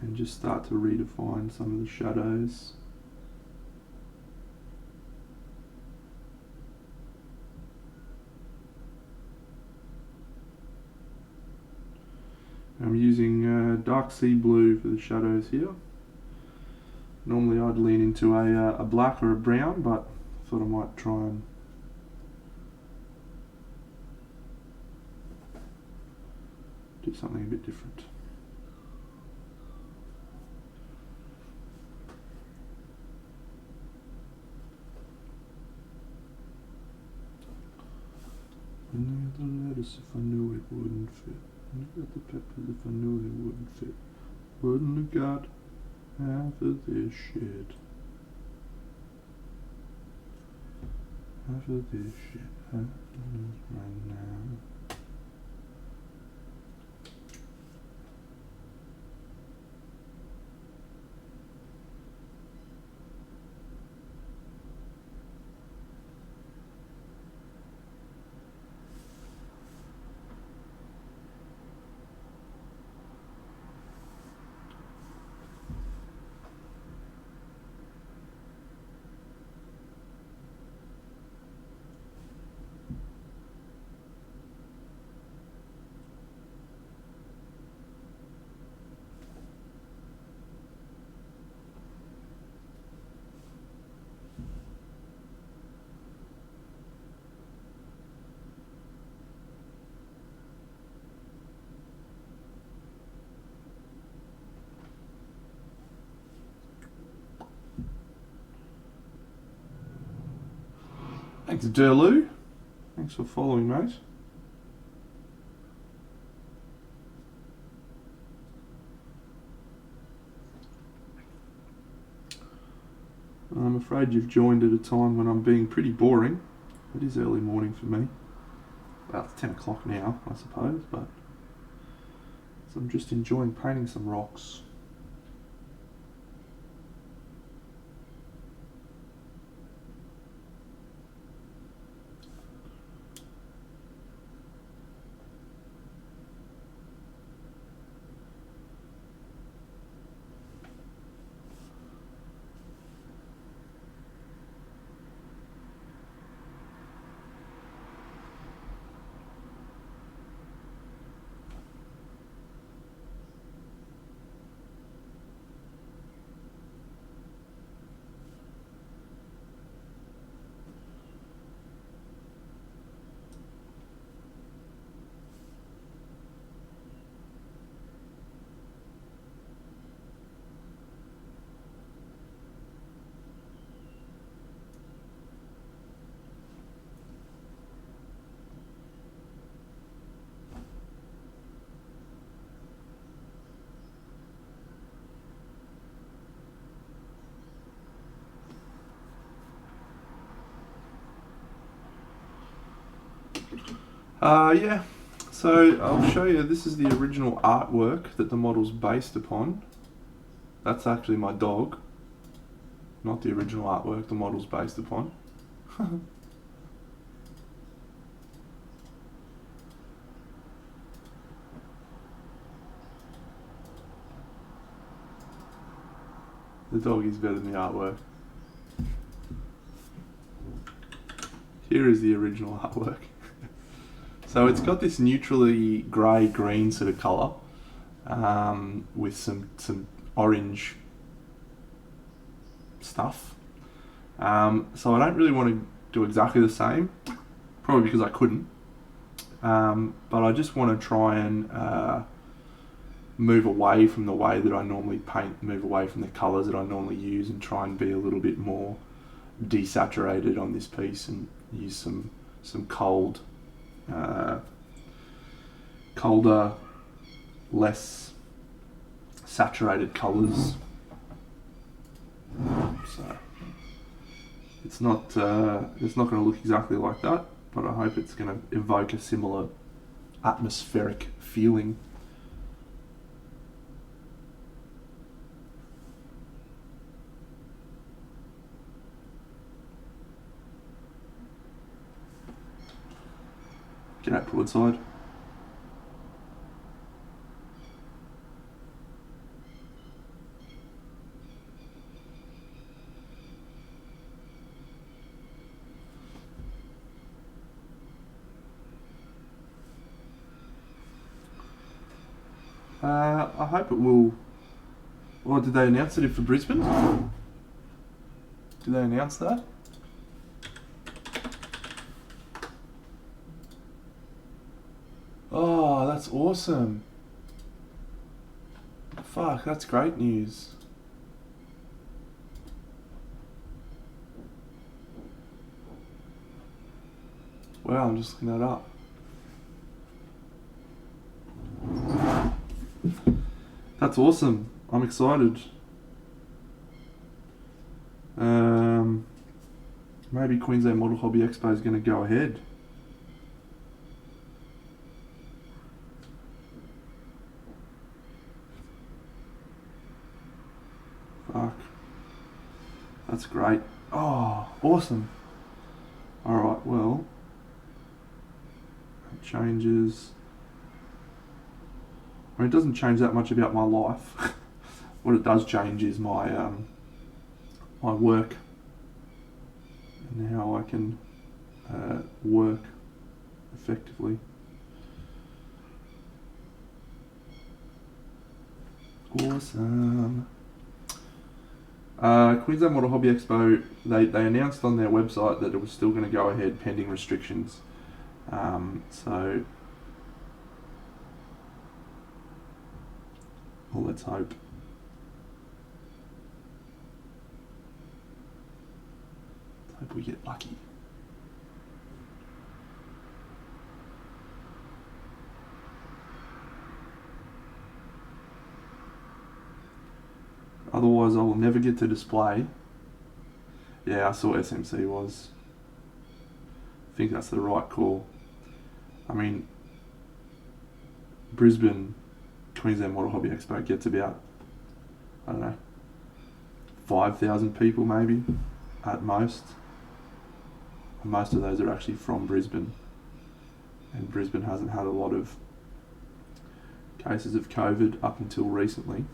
and just start to redefine some of the shadows. I'm using dark sea blue for the shadows here. Normally I'd lean into a black or a brown, but I thought I might try and do something a bit different. I knew the lettuce if I knew it wouldn't fit. I knew the peppers if I knew they wouldn't fit. Wouldn't have got half of this shit. Half of this shit. Half of this right now. Thanks, Derlu. Thanks for following, mate. I'm afraid you've joined at a time when I'm being pretty boring. It is early morning for me. Well, it's 10 o'clock now, I suppose, but so I'm just enjoying painting some rocks. Yeah, so I'll show you, this is the original artwork that the model's based upon. That's actually my dog, not the original artwork the model's based upon. The dog is better than the artwork. Here is the original artwork. So it's got this neutrally grey-green sort of colour, with some orange stuff. So I don't really want to do exactly the same, probably because I couldn't. But I just want to try and move away from the way that I normally paint, move away from the colours that I normally use, and try and be a little bit more desaturated on this piece and use some colder, less saturated colours. So it's not going to look exactly like that, but I hope it's going to evoke a similar atmospheric feeling. G'day, Broadside. I hope it will. Well, did they announce it for Brisbane? Did they announce that? Oh, that's awesome. Fuck, that's great news. Wow, I'm just looking that up. That's awesome. I'm excited. Maybe Queensland Model Hobby Expo is going to go ahead. Fuck. That's great. Oh, awesome. Alright, well, it changes. I mean, it doesn't change that much about my life. What it does change is my my work and how I can work effectively. Awesome. Queensland Model Hobby Expo, they announced on their website that it was still going to go ahead pending restrictions. So, well, let's hope. Hope we get lucky. Otherwise, I will never get to display. Yeah, I saw SMC was. I think that's the right call. I mean, Brisbane Queensland Model Hobby Expo gets about, I don't know, 5,000 people maybe at most. And most of those are actually from Brisbane. And Brisbane hasn't had a lot of cases of COVID up until recently.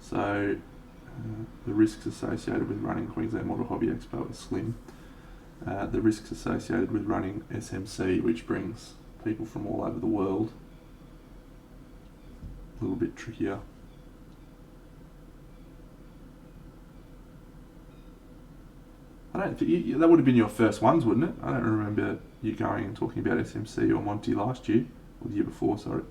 So the risks associated with running Queensland Model Hobby Expo are slim. The risks associated with running SMC, which brings people from all over the world, a little bit trickier. I don't think that would have been your first ones, wouldn't it? I don't remember you going and talking about SMC or Monty last year, or the year before, sorry.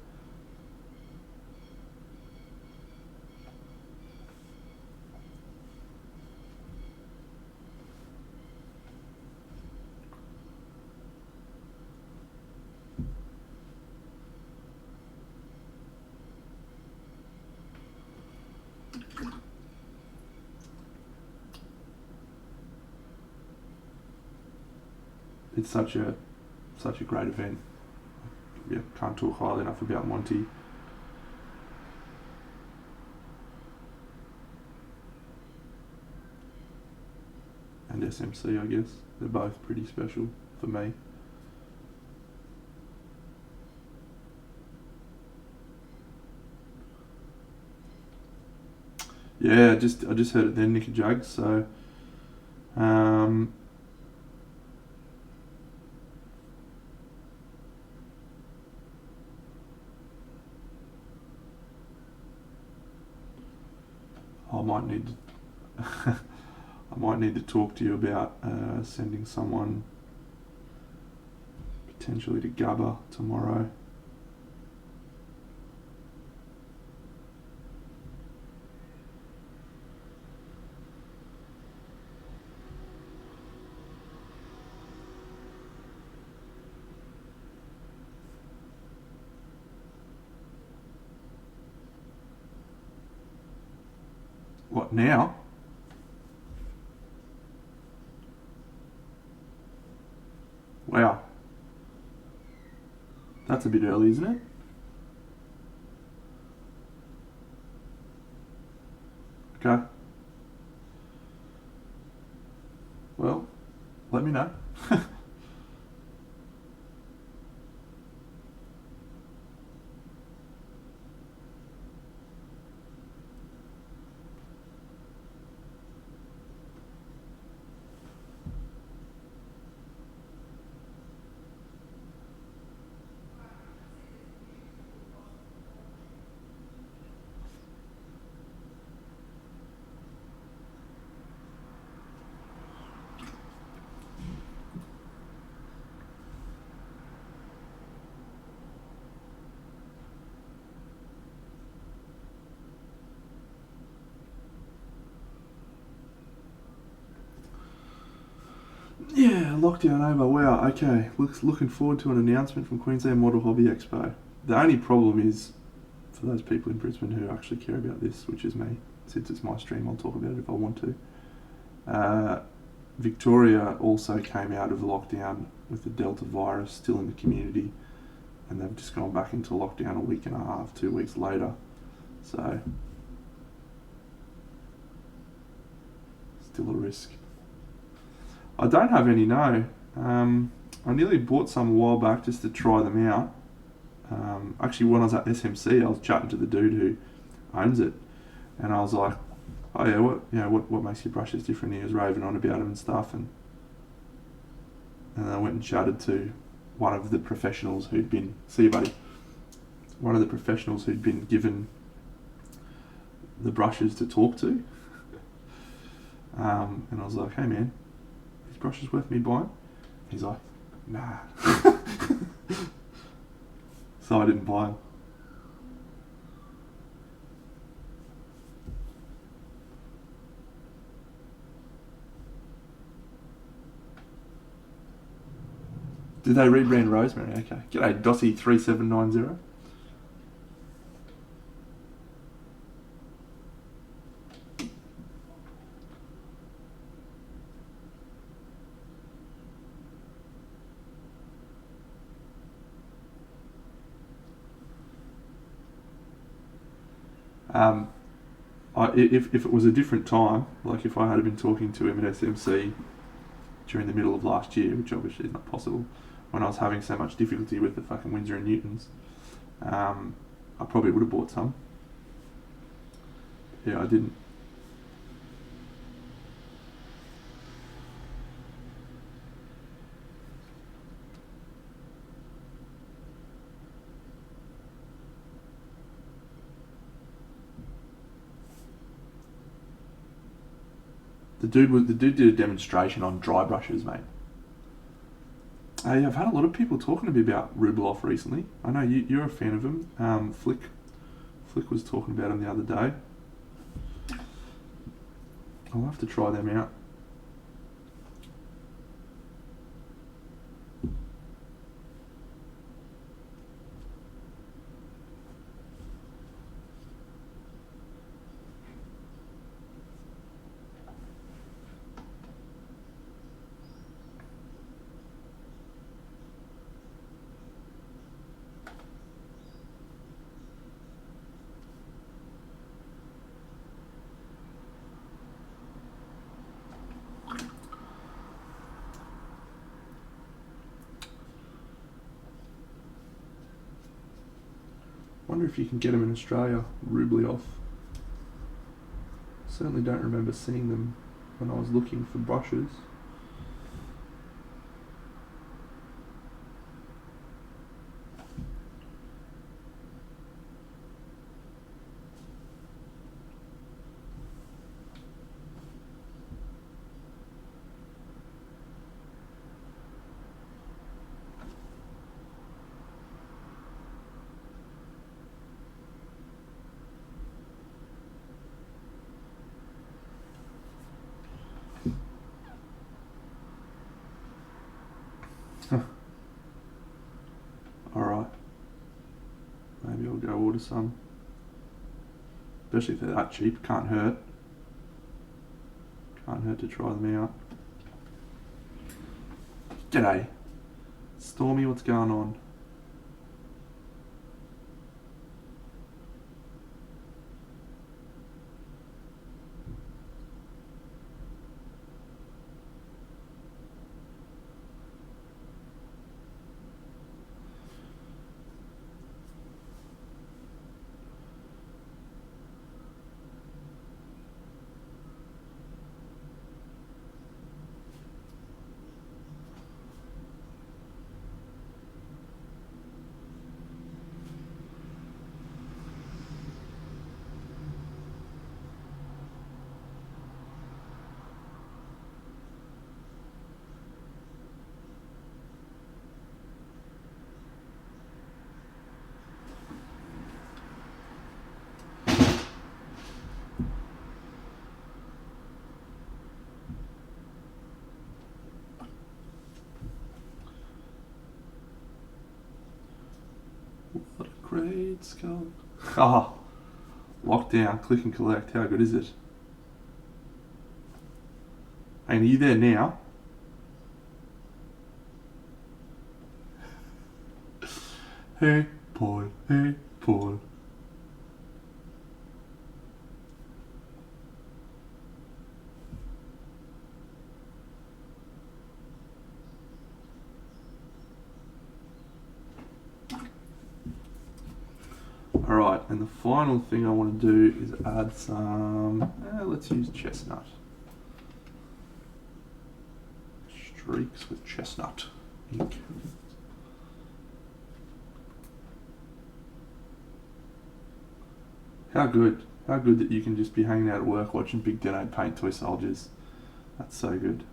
It's such a great event. Yeah, can't talk highly enough about Monty. And SMC, I guess. They're both pretty special for me. Yeah, I just heard it then, Nicky Jugs, so I might need to talk to you about sending someone potentially to Gabba tomorrow. What now? Wow. That's a bit early, isn't it? Okay. Well, let me know. Yeah, lockdown over. Wow, okay. Looking forward to an announcement from Queensland Model Hobby Expo. The only problem is, for those people in Brisbane who actually care about this, which is me, since it's my stream, I'll talk about it if I want to. Victoria also came out of lockdown with the Delta virus still in the community, and they've just gone back into lockdown a week and a half, 2 weeks later. So, still a risk. I don't have any, no. I nearly bought some a while back just to try them out. Actually, when I was at SMC, I was chatting to the dude who owns it, and I was like, "Oh yeah, what makes your brushes different?" He was raving on about them and stuff, and I went and chatted to one of the professionals who'd been, see you buddy, one of the professionals who'd been given the brushes to talk to, and I was like, "Hey man, these brushes worth me buying?" He's like, "Nah." So I didn't buy them. Did they rebrand Rosemary? Okay. G'day, Dossie3790. Um, if it was a different time, like if I had been talking to him at SMC during the middle of last year, which obviously is not possible, when I was having so much difficulty with the fucking Winsor and Newtons, I probably would have bought some. Yeah, I didn't. The dude did a demonstration on dry brushes, mate. I've had a lot of people talking to me about Rublev recently. I know you're a fan of him. Flick was talking about him the other day. I'll have to try them out. Wonder if you can get them in Australia, Rublev. Certainly don't remember seeing them when I was looking for brushes. Alright. Maybe I'll go order some. Especially if they're that cheap, can't hurt. Can't hurt to try them out. G'day. Stormy, what's going on? What a great skull. Ah, lockdown, click and collect. How good is it? And are you there now? Hey, Paul. Hey, Paul. Alright, and the final thing I want to do is add some, let's use chestnut. Streaks with chestnut ink. How good that you can just be hanging out at work watching Big Deno paint toy soldiers. That's so good.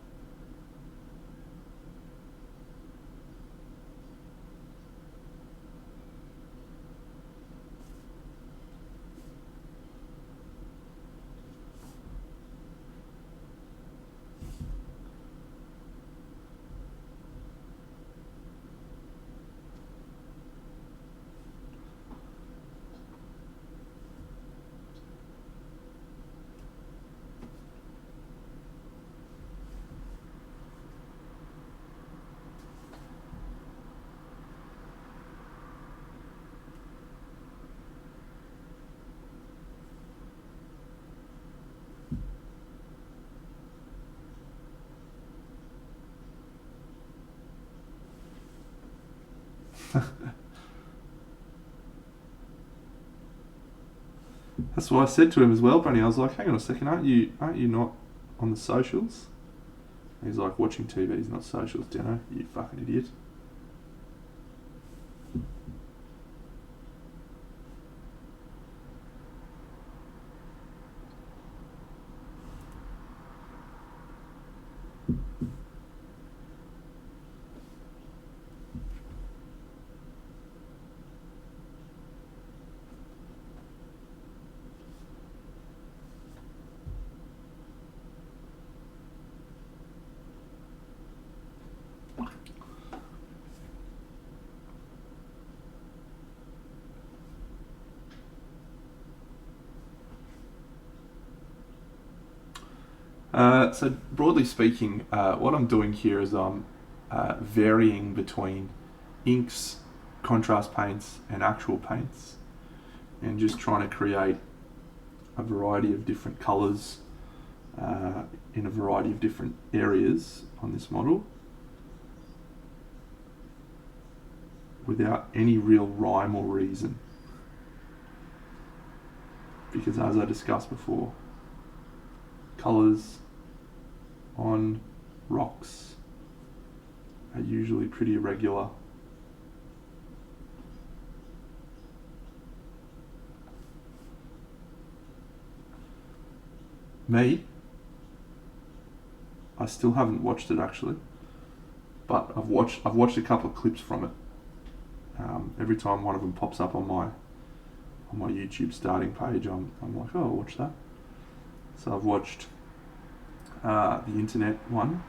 That's what I said to him as well, Bunny. I was like, hang on a second, aren't you not on the socials? And he's like, watching TV is not socials, Deno, you fucking idiot. So broadly speaking, what I'm doing here is I'm varying between inks, contrast paints, and actual paints, and just trying to create a variety of different colours in a variety of different areas on this model without any real rhyme or reason. Because as I discussed before, colours on rocks are usually pretty irregular. Me, I still haven't watched it actually, but I've watched a couple of clips from it. Every time one of them pops up on my YouTube starting page, I'm like, oh, I'll watch that. So I've watched the internet one,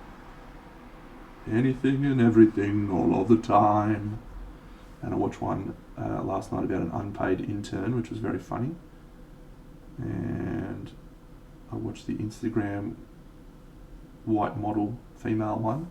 anything and everything all of the time, and I watched one last night about an unpaid intern, which was very funny, and I watched the Instagram white model female one.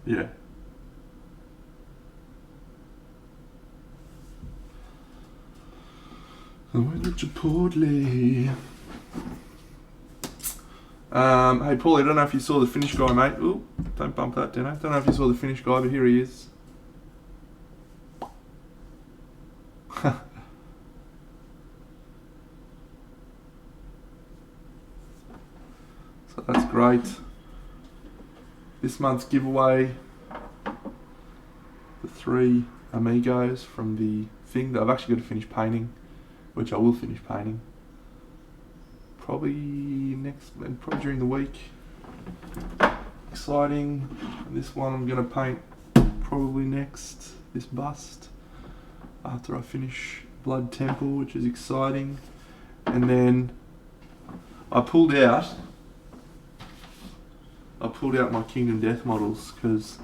Yeah. I went to Chipotle. Hey, Paulie, I don't know if you saw the Finnish guy, mate. Ooh, don't bump that, Deno. Don't know if you saw the Finnish guy, but here he is. So that's great. This month's giveaway, the 3 Amigos from the thing that I've actually got to finish painting, which I will finish painting. Probably during the week. Exciting. And this one I'm going to paint probably next, this bust, after I finish Blood Temple, which is exciting. And then I pulled out my Kingdom Death models because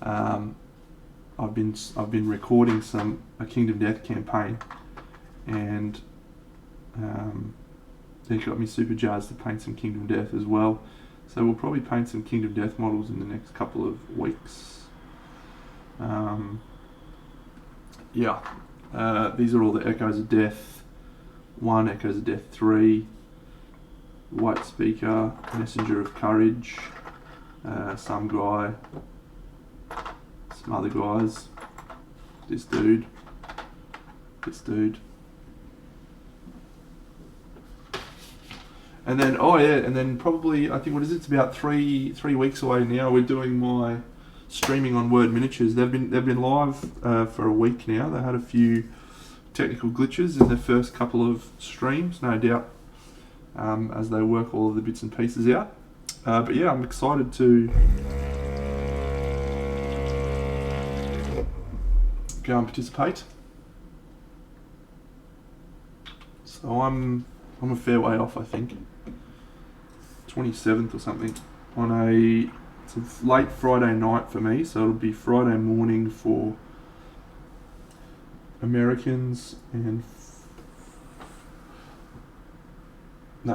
I've been recording a Kingdom Death campaign, and they got me super jazzed to paint some Kingdom Death as well. So we'll probably paint some Kingdom Death models in the next couple of weeks. These are all the Echoes of Death 1, Echoes of Death 3, White Speaker, Messenger of Courage, some guy, some other guys, this dude, and then probably, I think, what is it? It's about three weeks away now. We're doing my streaming on Word Miniatures. They've been live for a week now. They had a few technical glitches in their first couple of streams, no doubt, as they work all of the bits and pieces out. But yeah, I'm excited to go and participate. So I'm a fair way off, I think. 27th or something. It's a late Friday night for me, so it'll be Friday morning for Americans and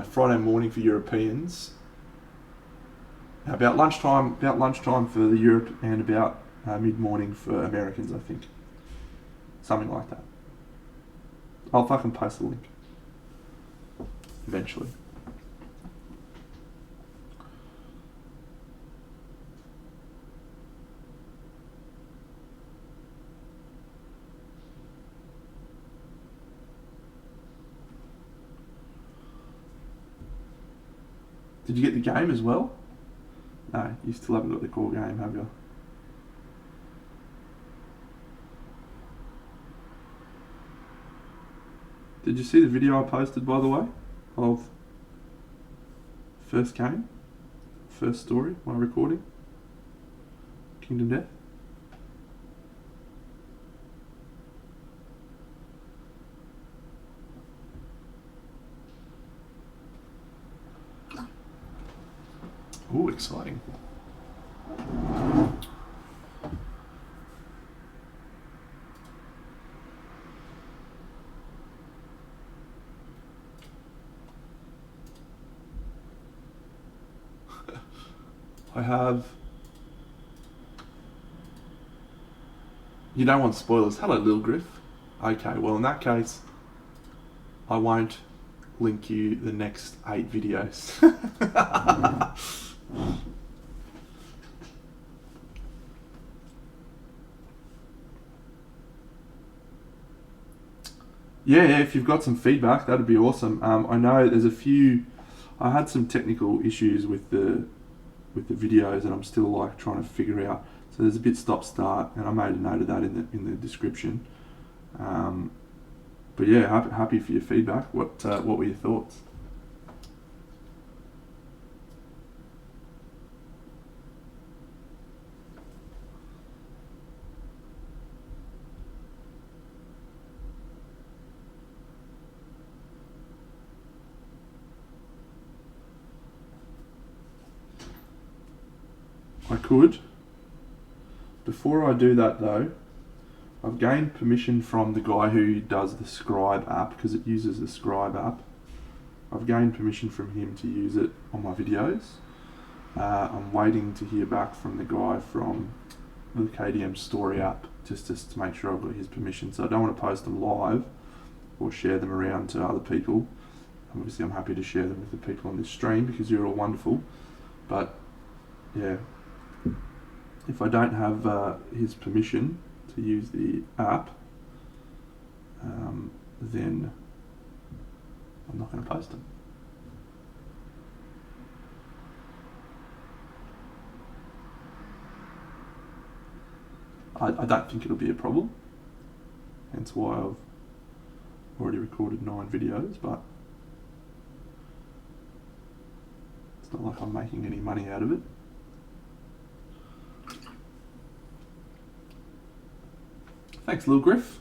Friday morning for Europeans. About lunchtime for the Europe, and about mid-morning for Americans, I think. Something like that. I'll fucking post the link. Eventually. Did you get the game as well? No, you still haven't got the core game, have you? Did you see the video I posted, by the way, of first game, first story, my recording? Kingdom Death? Ooh, exciting. I have... You don't want spoilers. Hello, Lil Griff. Okay, well in that case, I won't link you the next 8 videos. Yeah, if you've got some feedback, that'd be awesome. I know there's a few... I had some technical issues with the videos, and I'm still like trying to figure out. So there's a bit stop-start, and I made a note of that in the description. But yeah, happy for your feedback. What were your thoughts? I could. Before I do that though, I've gained permission from the guy who does the Scribe app, because it uses the Scribe app. I've gained permission from him to use it on my videos. I'm waiting to hear back from the guy from the KDM Story app, just to make sure I've got his permission. So I don't want to post them live or share them around to other people. Obviously I'm happy to share them with the people on this stream because you're all wonderful. But yeah, if I don't have his permission to use the app, then I'm not going to post them. I don't think it'll be a problem, hence why I've already recorded 9 videos, but it's not like I'm making any money out of it. Thanks, Lil Griff.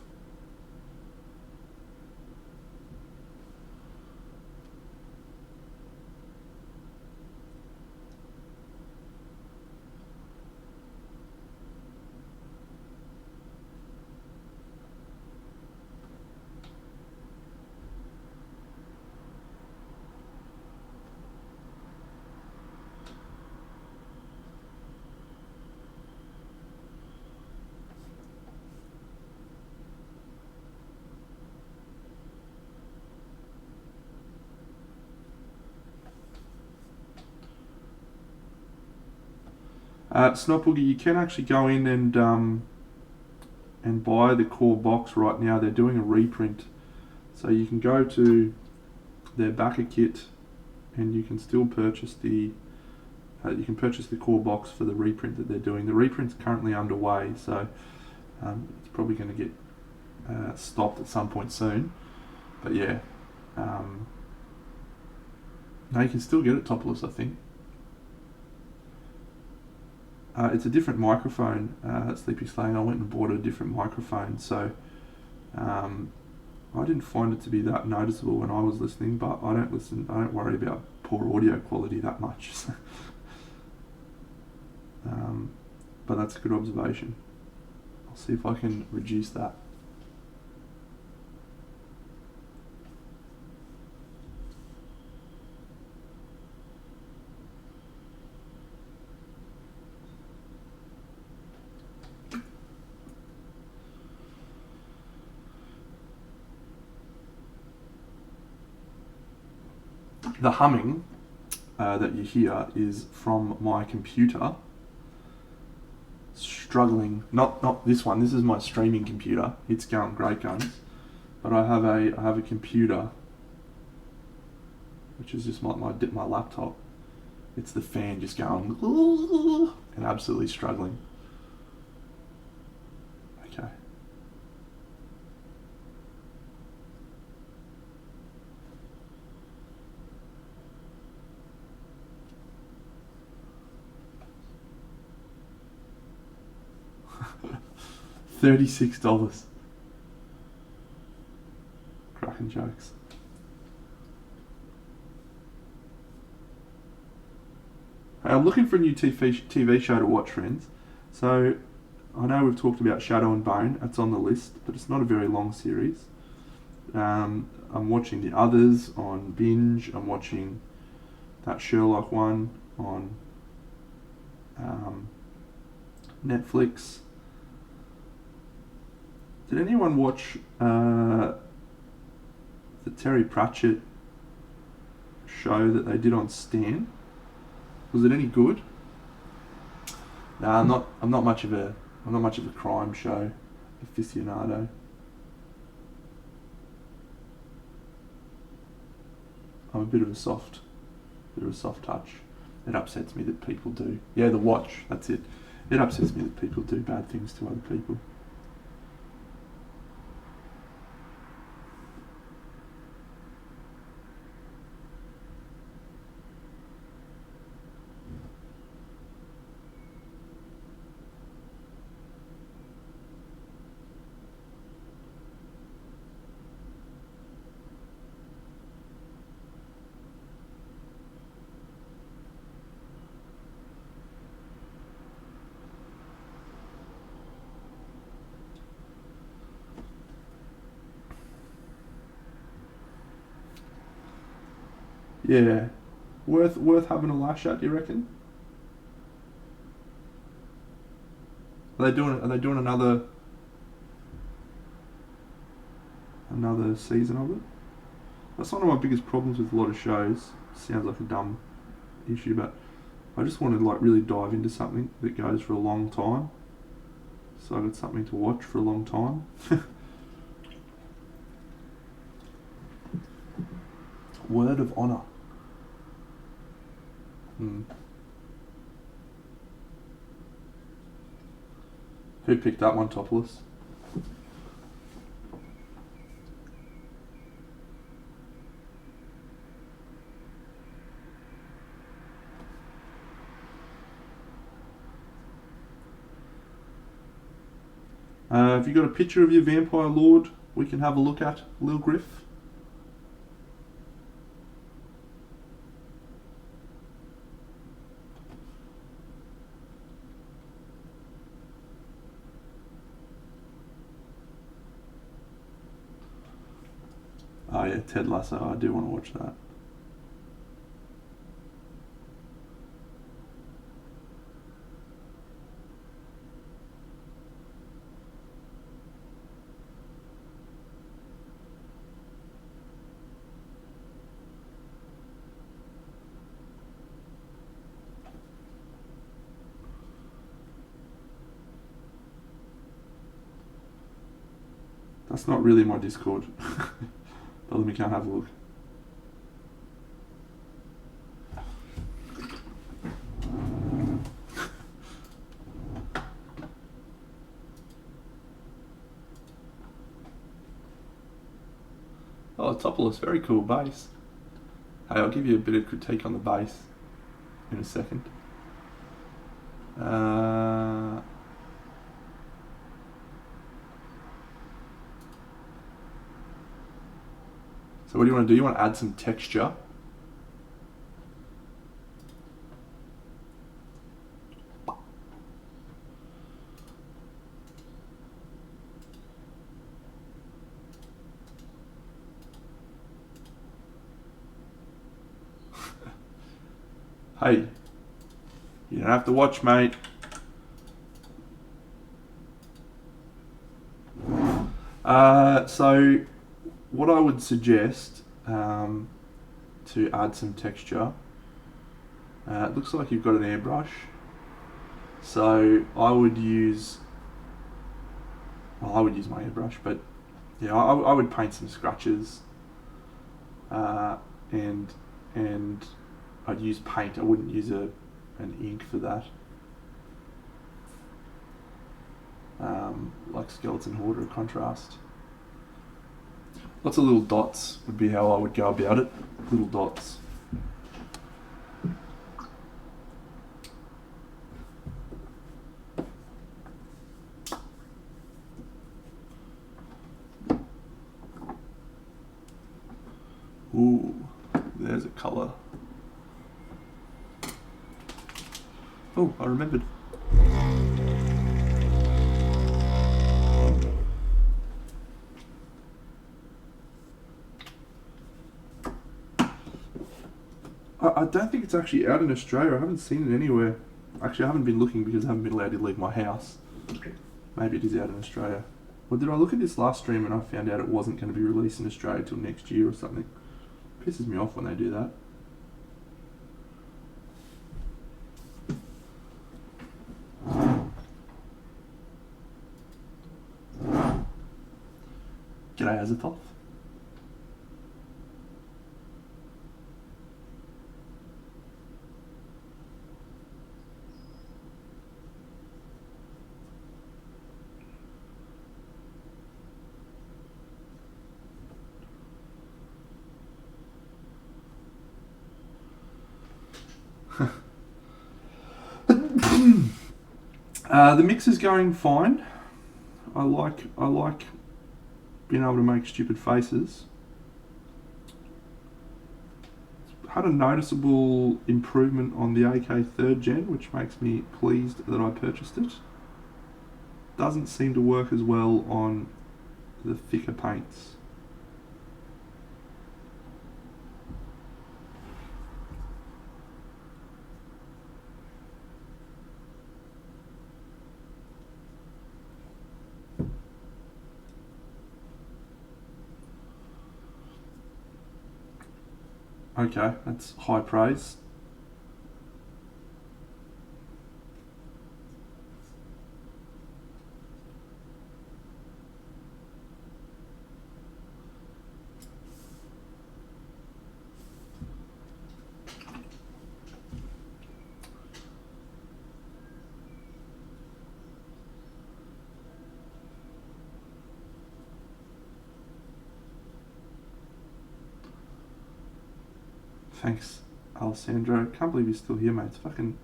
Snotboogie, you can actually go in and buy the core box right now. They're doing a reprint, so you can go to their backer kit and you can still purchase the core box for the reprint that they're doing. The reprint's currently underway, so it's probably going to get stopped at some point soon. But yeah, no, you can still get it topless, I think. It's a different microphone, Sleepy Slang. I went and bought a different microphone, so I didn't find it to be that noticeable when I was listening, but I don't worry about poor audio quality that much. But that's a good observation. I'll see if I can reduce that. The humming that you hear is from my computer struggling. Not this one. This is my streaming computer. It's going great guns, but I have a computer which is just my laptop. It's the fan just going and absolutely struggling. Okay. $36. Cracking jokes. I'm looking for a new TV show to watch, friends. So I know we've talked about Shadow and Bone. That's on the list, but it's not a very long series. I'm watching the others on Binge. I'm watching that Sherlock one on Netflix. Did anyone watch the Terry Pratchett show that they did on Stan? Was it any good? Nah, I'm not much of a crime show aficionado. I'm a bit of a soft touch. It upsets me that people do. Yeah, The Watch. That's it. It upsets me that people do bad things to other people. Yeah, worth having a lash at. Do you reckon? Are they doing another season of it? That's one of my biggest problems with a lot of shows. Sounds like a dumb issue, but I just want to like really dive into something that goes for a long time, so I got something to watch for a long time. Word of Honor. Who picked that one, Topless? Have you got a picture of your vampire lord we can have a look at, Lil Griff? Oh yeah, Ted Lasso. I do want to watch that. That's not really my Discord. But let me go have a look. Oh, Topless, very cool bass. Hey, I'll give you a bit of critique on the bass in a second. So what do you want to do? You want to add some texture. Hey, you don't have to watch, mate. So what I would suggest to add some texture, it looks like you've got an airbrush. So I would use my airbrush, but yeah, I would paint some scratches, and I'd use paint. I wouldn't use an ink for that. Like Skeleton Horde or Contrast. Lots of little dots would be how I would go about it. Little dots. Ooh, there's a colour. Oh, I remembered. I don't think it's actually out in Australia. I haven't seen it anywhere. Actually, I haven't been looking because I haven't been allowed to leave my house. Maybe it is out in Australia. Well, did I look at this last stream and I found out it wasn't going to be released in Australia till next year or something? Pisses me off when they do that. G'day, Azathoth. The mix is going fine. I like being able to make stupid faces. Had a noticeable improvement on the AK 3rd gen, which makes me pleased that I purchased it. Doesn't seem to work as well on the thicker paints. Okay, that's high praise. Thanks, Alessandro. Can't believe you're still here, mate. It's fucking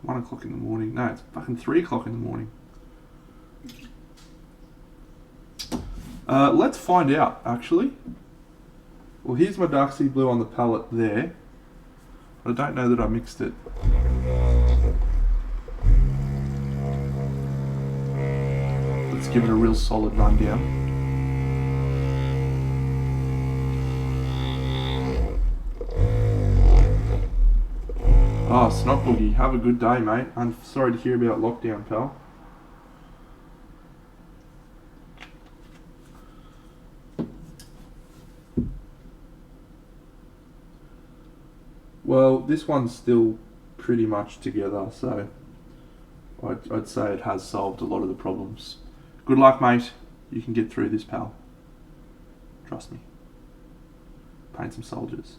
1 o'clock in the morning. No, it's fucking 3 o'clock in the morning. Let's find out, actually. Well, here's my Dark Sea Blue on the palette there. But I don't know that I mixed it. Let's give it a real solid rundown. Oh, Snot Boogie, have a good day, mate. I'm sorry to hear about lockdown, pal. Well, this one's still pretty much together, so I'd say it has solved a lot of the problems. Good luck, mate. You can get through this, pal. Trust me. Paint some soldiers.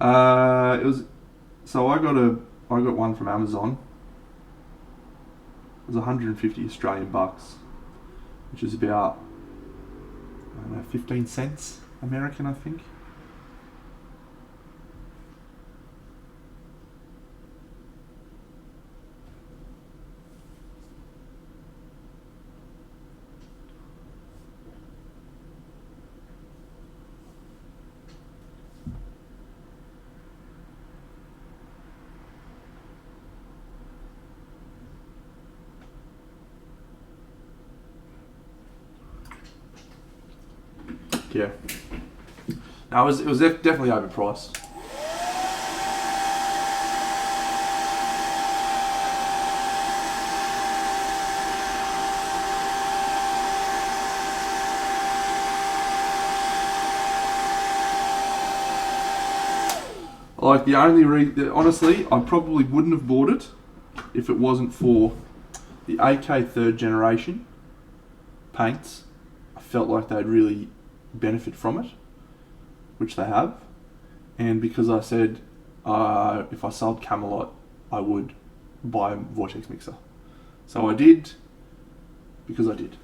It was so I got one from Amazon. It was 150 Australian bucks, which is about, I don't know, 15 cents American, I think. Yeah. No, it was definitely overpriced. Like honestly, I probably wouldn't have bought it if it wasn't for the AK third generation paints. I felt like they'd really benefit from it, which they have, and because I said if I sold Camelot, I would buy a Vortex mixer. So I did, because I did.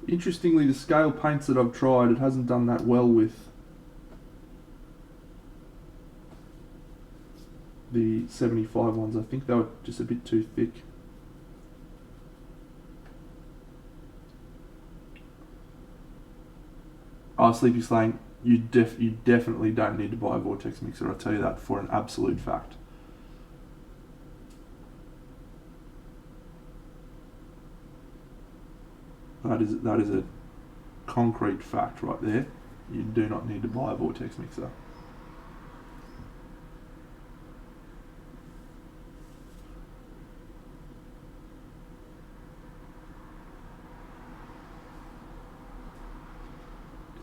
Interestingly, the scale paints that I've tried, it hasn't done that well with the 75 ones. I think they were just a bit too thick. Oh, Sleepy Slang, you definitely don't need to buy a Vortex mixer. I'll tell you that for an absolute fact. That is a concrete fact right there. You do not need to buy a Vortex mixer.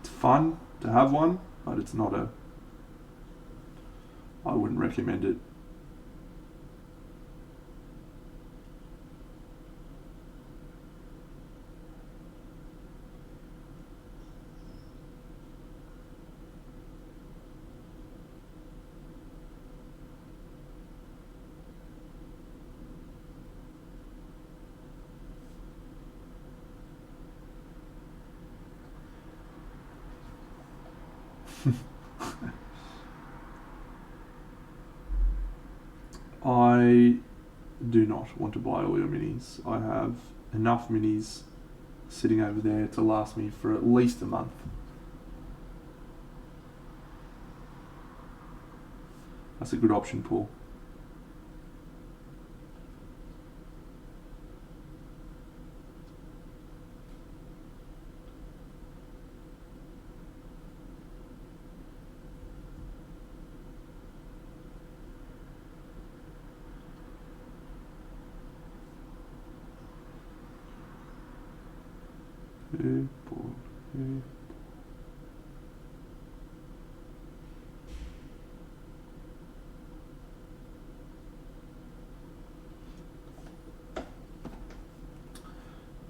It's fun to have one, but it's not a... I wouldn't recommend it. I do not want to buy all your minis. I have enough minis sitting over there to last me for at least a month. That's a good option, Paul.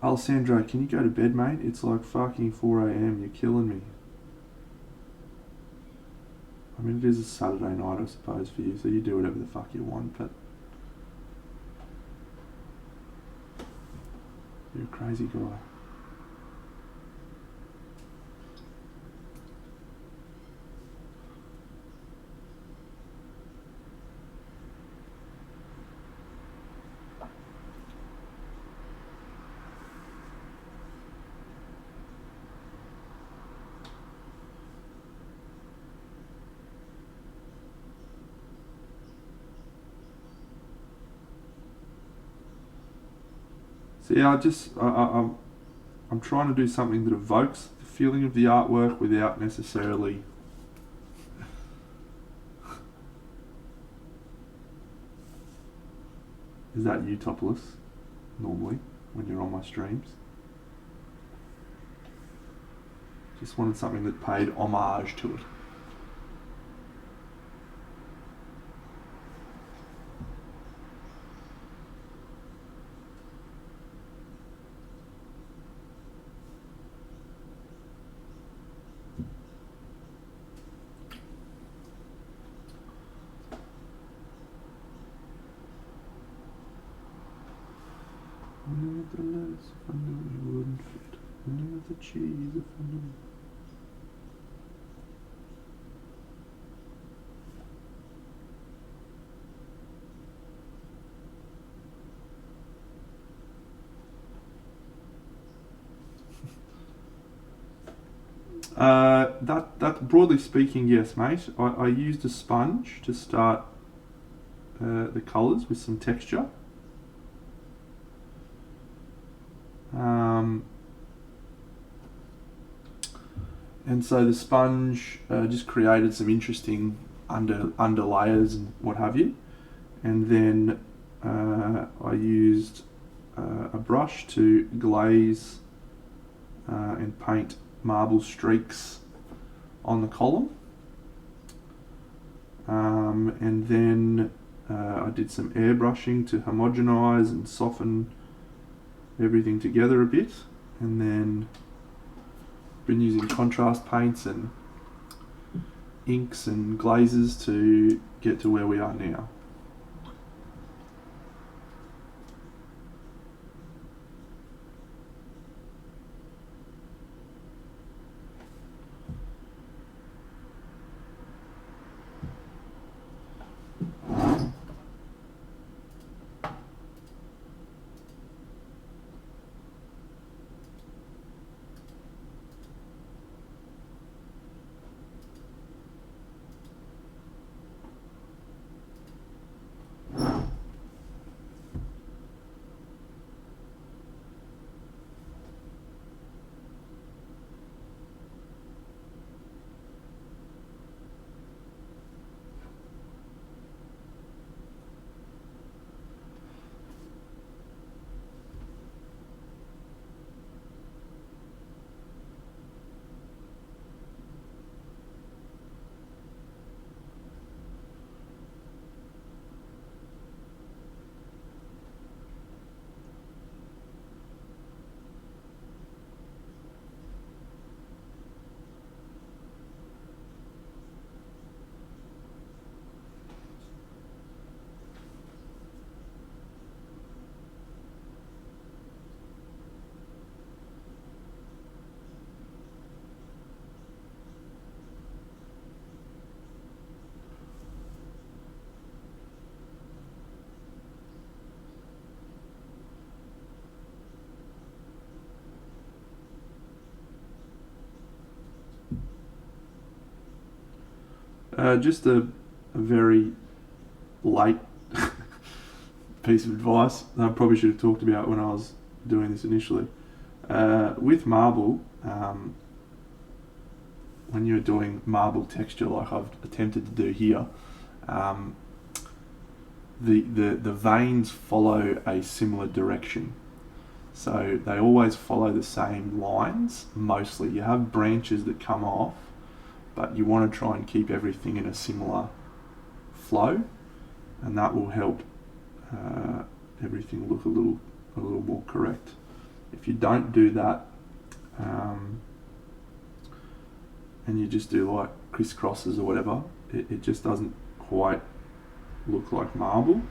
Alessandro, can you go to bed, mate? It's like fucking 4 a.m. You're killing me. I mean, it is a Saturday night, I suppose, for you, so you do whatever the fuck you want, but... You're a crazy guy. So yeah, I'm trying to do something that evokes the feeling of the artwork without necessarily is that you topless normally when you're on my streams. Just wanted something that paid homage to it. Nevertheless, if I knew you wouldn't fit, near the cheese if I knew. That broadly speaking, yes, mate. I used a sponge to start the colours with some texture. And so the sponge just created some interesting under layers and what have you. And then I used a brush to glaze and paint marble streaks on the column. And then I did some airbrushing to homogenize and soften everything together a bit, and then been using contrast paints and inks and glazes to get to where we are now. Just a very late piece of advice that I probably should have talked about when I was doing this initially. With marble, when you're doing marble texture like I've attempted to do here, the veins follow a similar direction. So they always follow the same lines, mostly. You have branches that come off, but you want to try and keep everything in a similar flow, and that will help everything look a little more correct. If you don't do that, and you just do like crisscrosses or whatever, it just doesn't quite look like marble.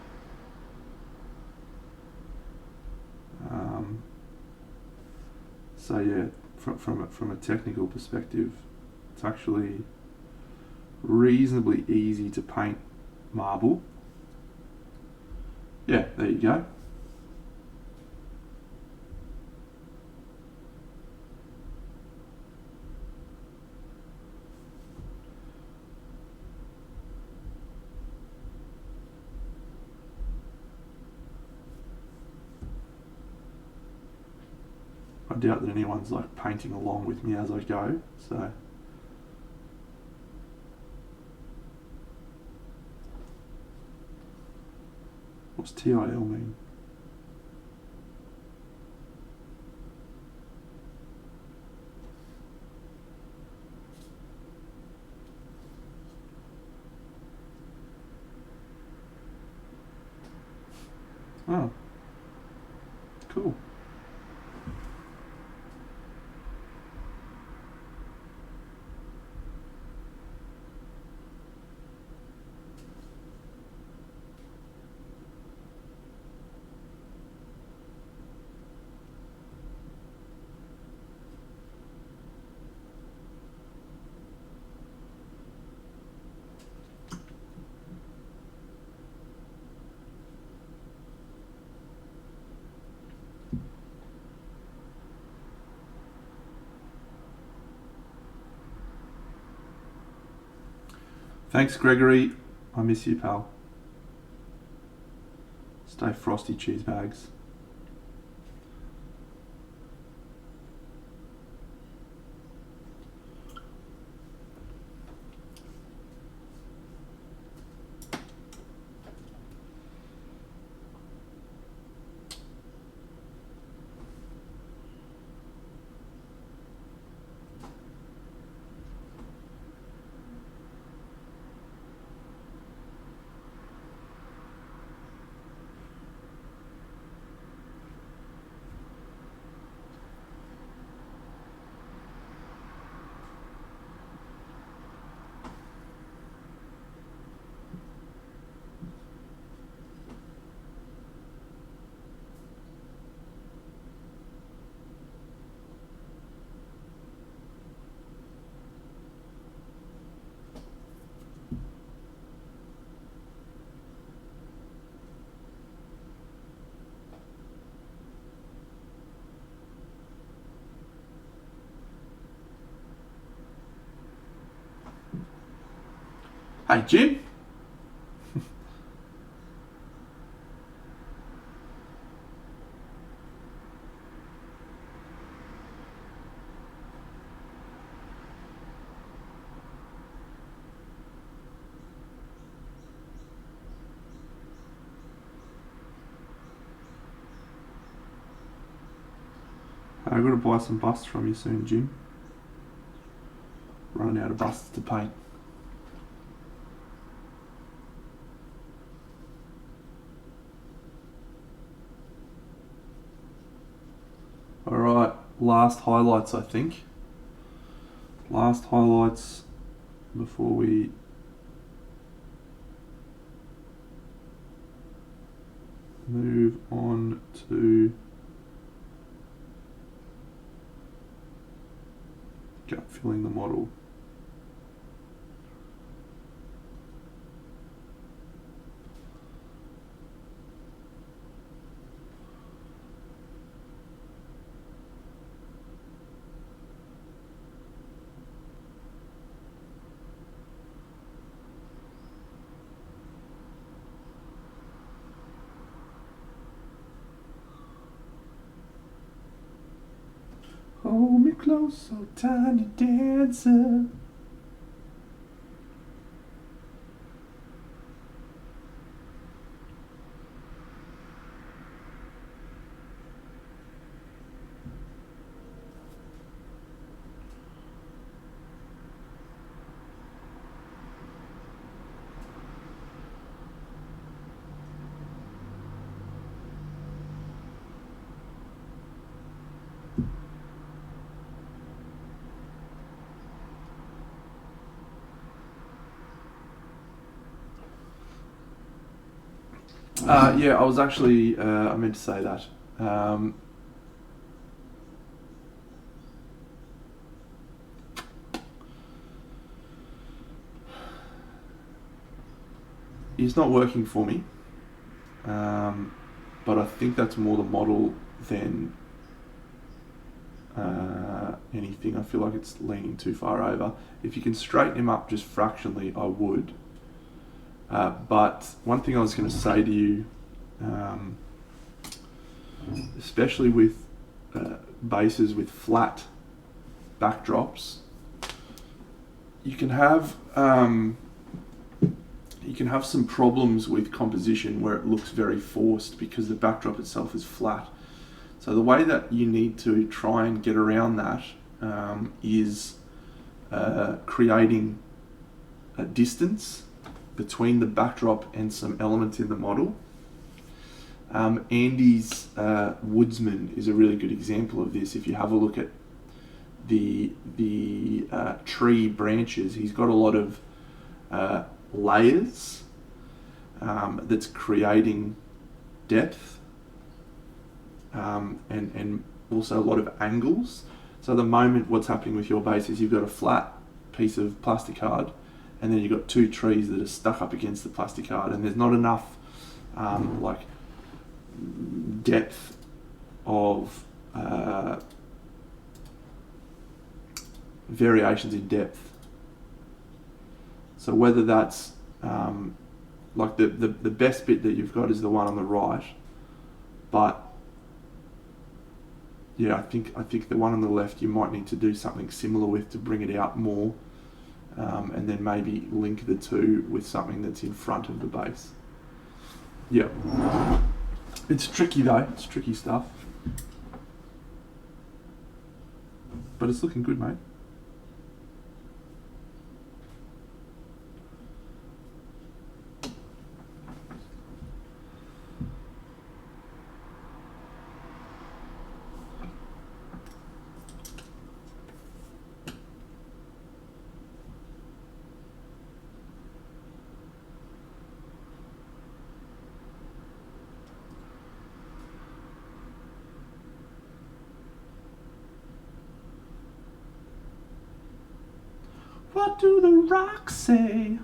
So yeah, from a technical perspective, it's actually reasonably easy to paint marble. Yeah, there you go. I doubt that anyone's like painting along with me as I go, so. What's TIL mean? Oh, cool. Thanks, Gregory. I miss you, pal. Stay frosty, cheese bags. Hey, Jim. I've got to buy some busts from you soon, Jim. Running out of busts to paint. Alright, last highlights, I think. Last highlights before we move on to gut filling the model. Hold me close, oh tiny dancer. Yeah, I was actually, I meant to say that. He's not working for me, but I think that's more the model than anything. I feel like it's leaning too far over. If you can straighten him up just fractionally, I would. But one thing I was going to say to you, especially with bases with flat backdrops, you can have you can have some problems with composition where it looks very forced because the backdrop itself is flat. So the way that you need to try and get around that is creating a distance between the backdrop and some elements in the model. Andy's Woodsman is a really good example of this. If you have a look at the tree branches, he's got a lot of layers that's creating depth and also a lot of angles. So at the moment what's happening with your base is you've got a flat piece of plastic card and then you've got two trees that are stuck up against the plastic card, and there's not enough like depth of variations in depth. So whether that's like the best bit that you've got is the one on the right, but yeah, I think the one on the left you might need to do something similar with to bring it out more, and then maybe link the two with something that's in front of the base. Yeah, it's tricky though. It's tricky stuff, but it's looking good, mate. What do the rocks say?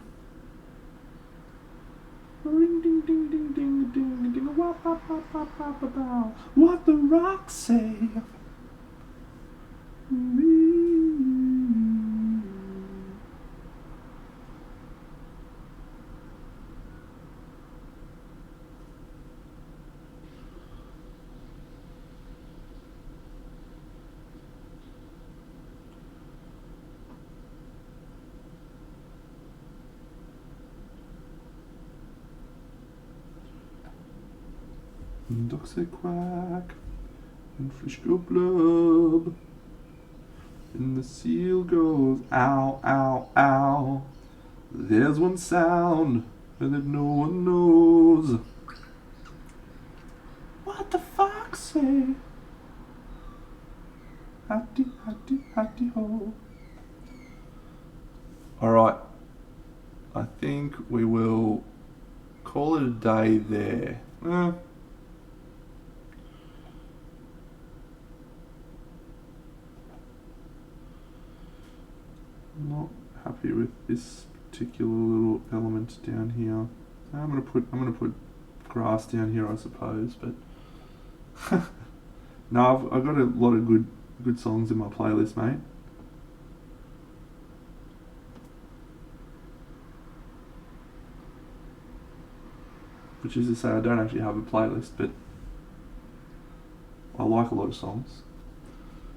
Ring ding ding ding ding ding ding. Wop wop wop wop wop wop. What the rocks say? Ducks they quack, and fish go blub, and the seal goes ow, ow, ow. There's one sound that no one knows. What the fox say? Hattie, hattie, hattie ho. Alright, I think we will call it a day there. Not happy with this particular little element down here. I'm gonna put grass down here, I suppose, but no, I've got a lot of good songs in my playlist, mate. Which is to say, I don't actually have a playlist, but I like a lot of songs.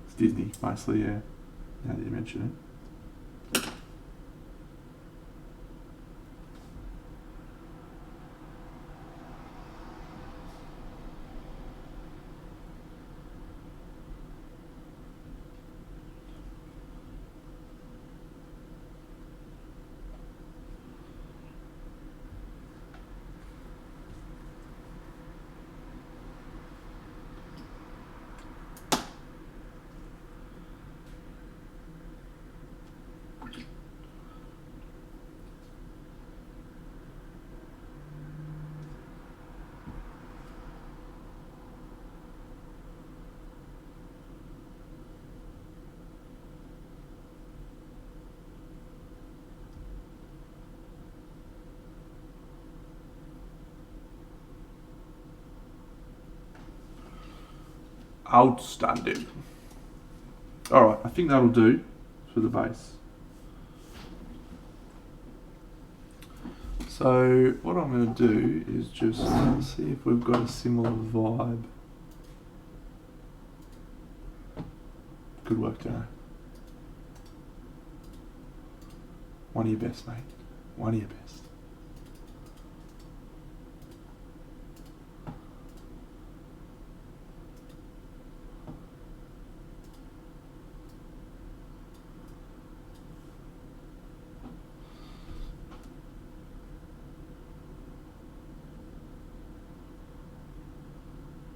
It's Disney, mostly, yeah, now that you mention it. Outstanding. Alright, I think that'll do for the base. So what I'm going to do is just see if we've got a similar vibe. Good work, Dano. One of your best, mate. One of your best.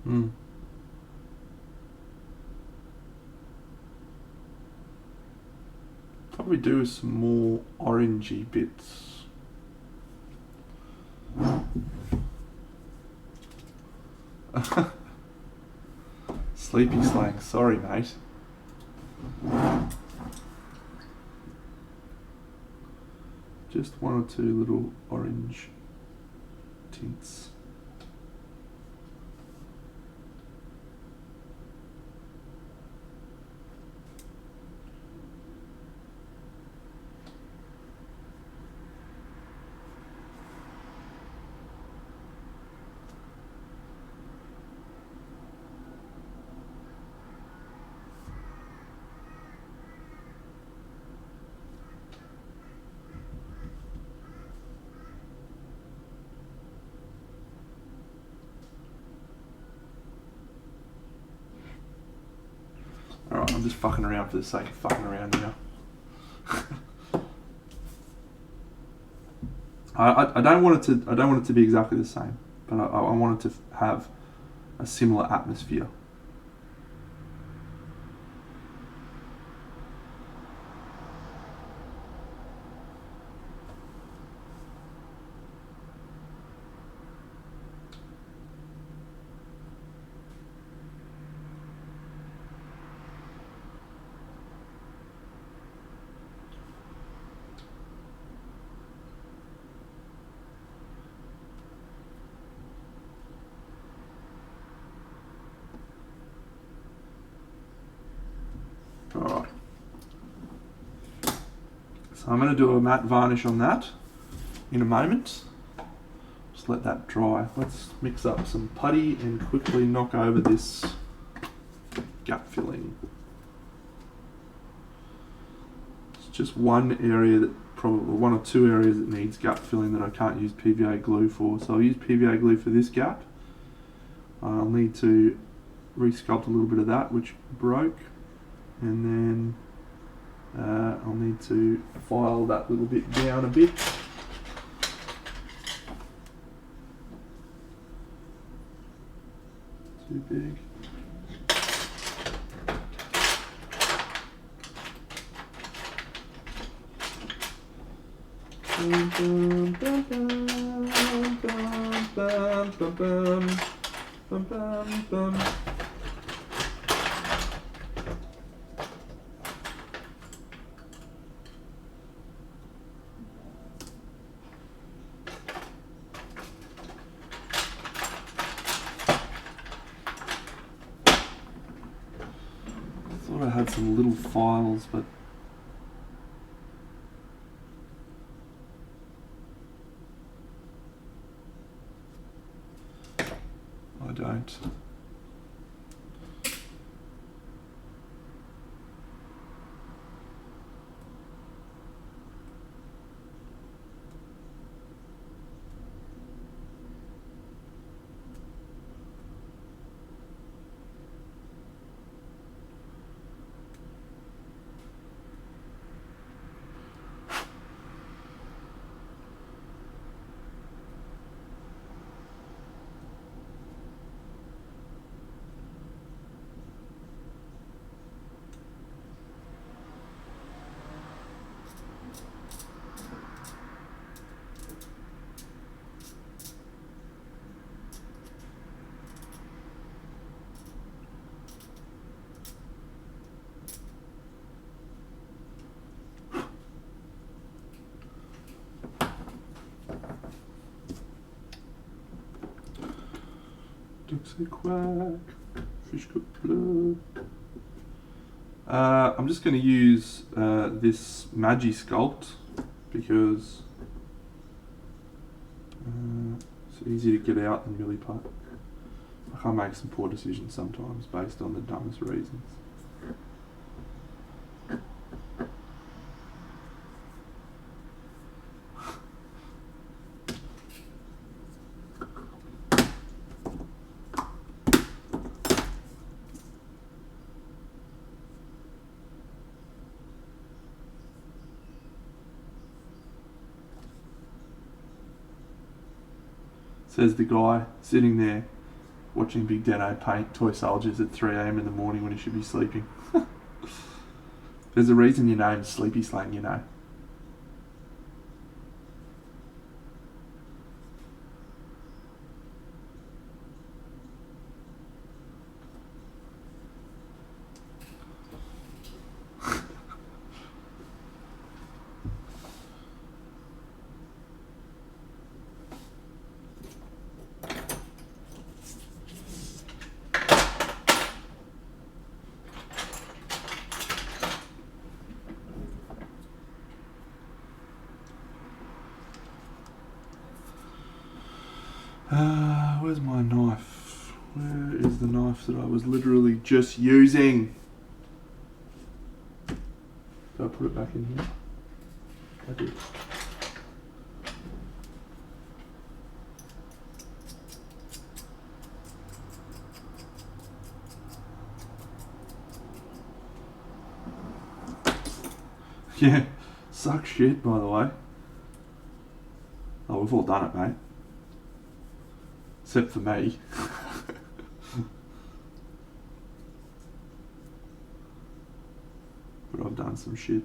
Mm. Probably do some more orangey bits. Sleepy slang, sorry mate. Just one or two little orange tints. Alright, I'm just fucking around for the sake of fucking around now. I don't want it to be exactly the same, but I want it to have a similar atmosphere. Alright. So I'm going to do a matte varnish on that in a moment. Just let that dry. Let's mix up some putty and quickly knock over this gap filling. It's just one area that probably, one or two areas that needs gap filling that I can't use PVA glue for. So I'll use PVA glue for this gap. I'll need to resculpt a little bit of that, which broke. And then I'll need to file that little bit down a bit. Too big. Bum, bum, bum, bum, bum, bum, bum, bum, bum, bum. Thought I had some little files, but I don't. Ducks a quack, fish got blood. I'm just going to use this Magi Sculpt because it's easier to get out than really put. I can make some poor decisions sometimes based on the dumbest reasons. Says the guy sitting there watching Big Deno paint toy soldiers at 3 a.m. in the morning when he should be sleeping. There's a reason your name's Sleepy Slang, you know. Where's my knife? Where is the knife that I was literally just using? Do I put it back in here? I did. Yeah, suck shit, by the way. Oh, we've all done it, mate. Except for me. But I've done some shit.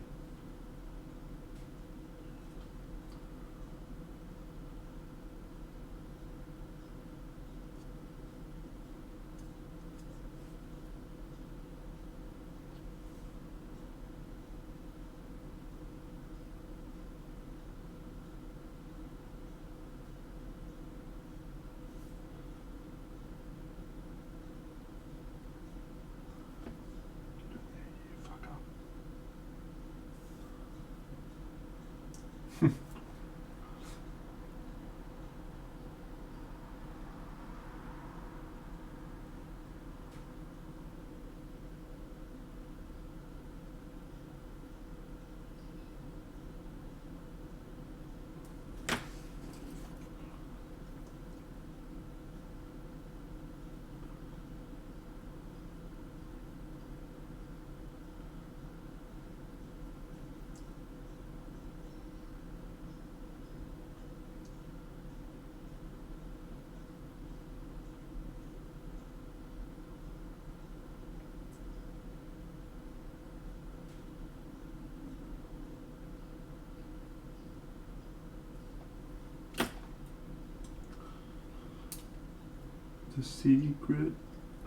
The secret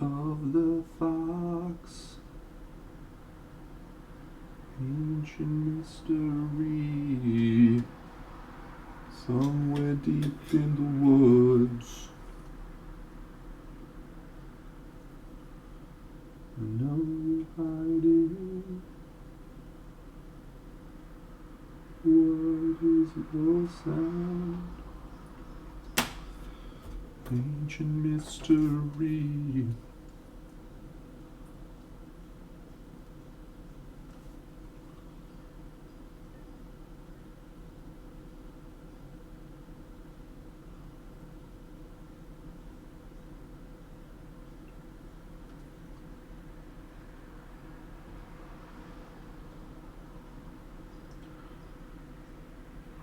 of the fox, ancient mystery, somewhere deep in the woods. I know you're hiding. What is your sound? Ancient mystery.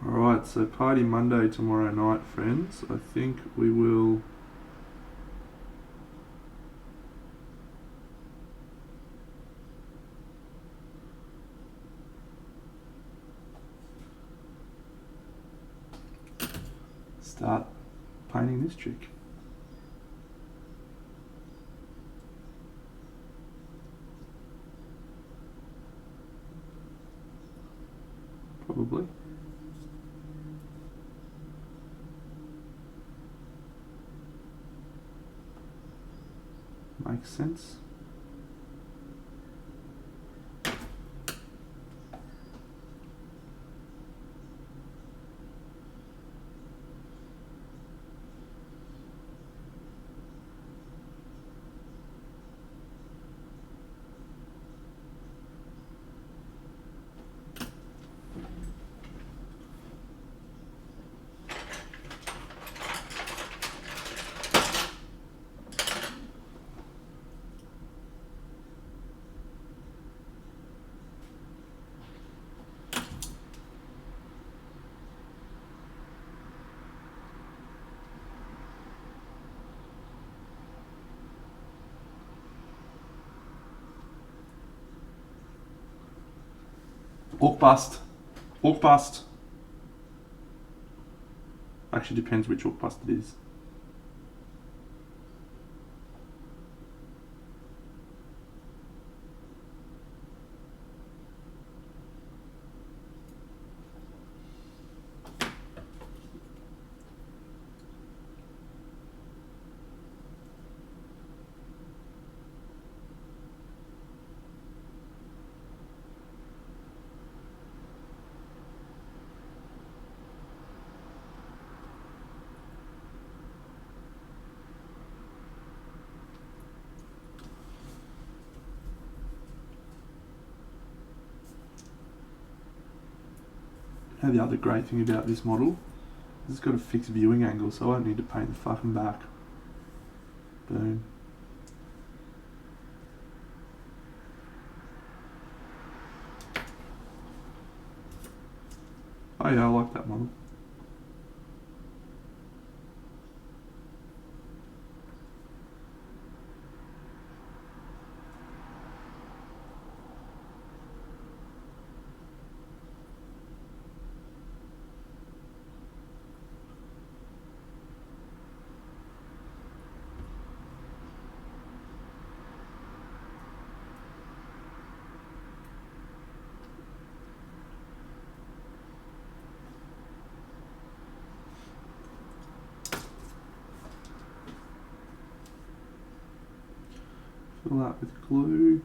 Alright, so Party Monday tomorrow night, friends. I think we will start painting this chick. Probably. Makes sense. Orc bust. Orc bust. Actually depends which orc bust it is. Now the other great thing about this model is it's got a fixed viewing angle, so I don't need to paint the fucking back. Boom. Oh yeah, I like that model. Fill that with glue.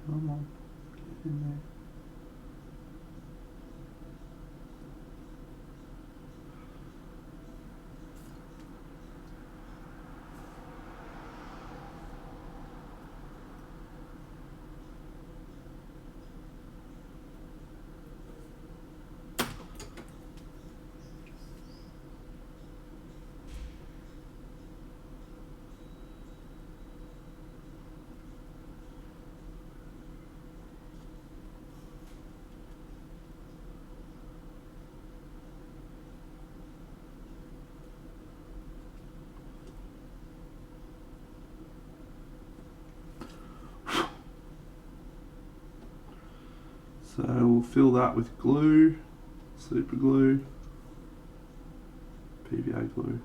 Come on, get in there. So we'll fill that with glue, super glue, PVA glue.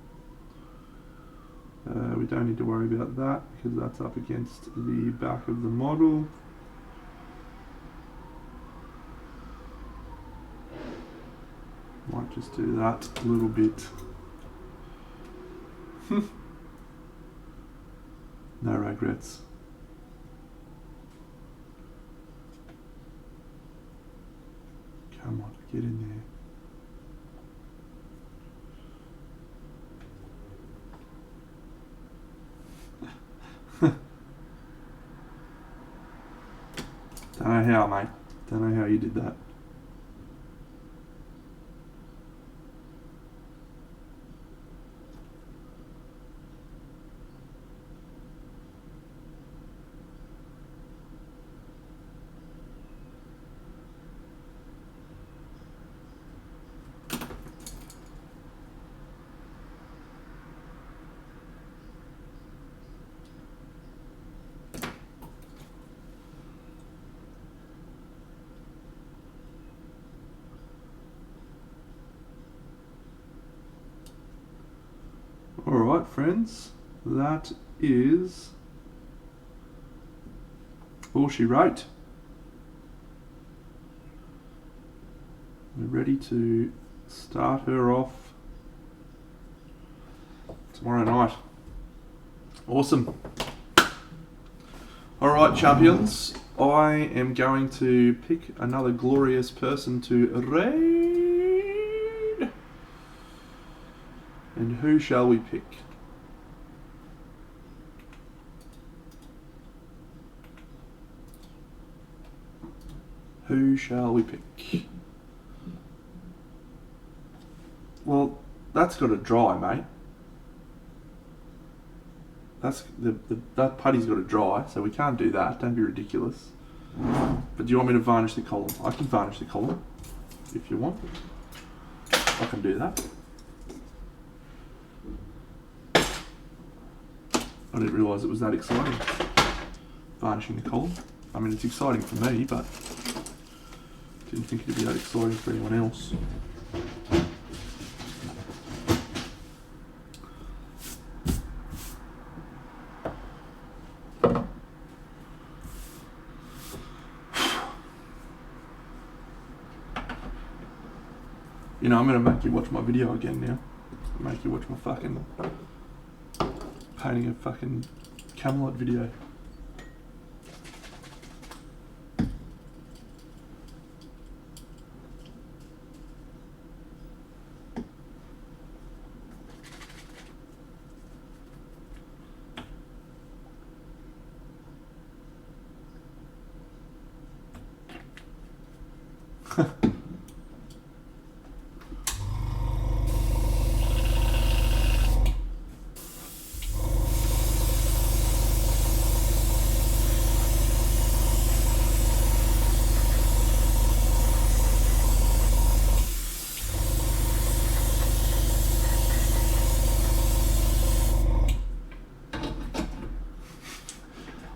We don't need to worry about that because that's up against the back of the model. Might just do that a little bit. No regrets. Come on, get in there. Don't know how, mate. Don't know how you did that. Alright friends, that is all she wrote. We're ready to start her off tomorrow night. Awesome. Alright champions, I am going to pick another glorious person to raid. And who shall we pick? Who shall we pick? Well, that's got to dry, mate. That's that putty's got to dry, so we can't do that. Don't be ridiculous. But do you want me to varnish the column? I can varnish the column if you want. I can do that. I didn't realise it was that exciting, varnishing the column. I mean, it's exciting for me, but didn't think it'd be that exciting for anyone else. You know, I'm going to make you watch my video again now. Make you watch my fucking painting a fucking Camelot video.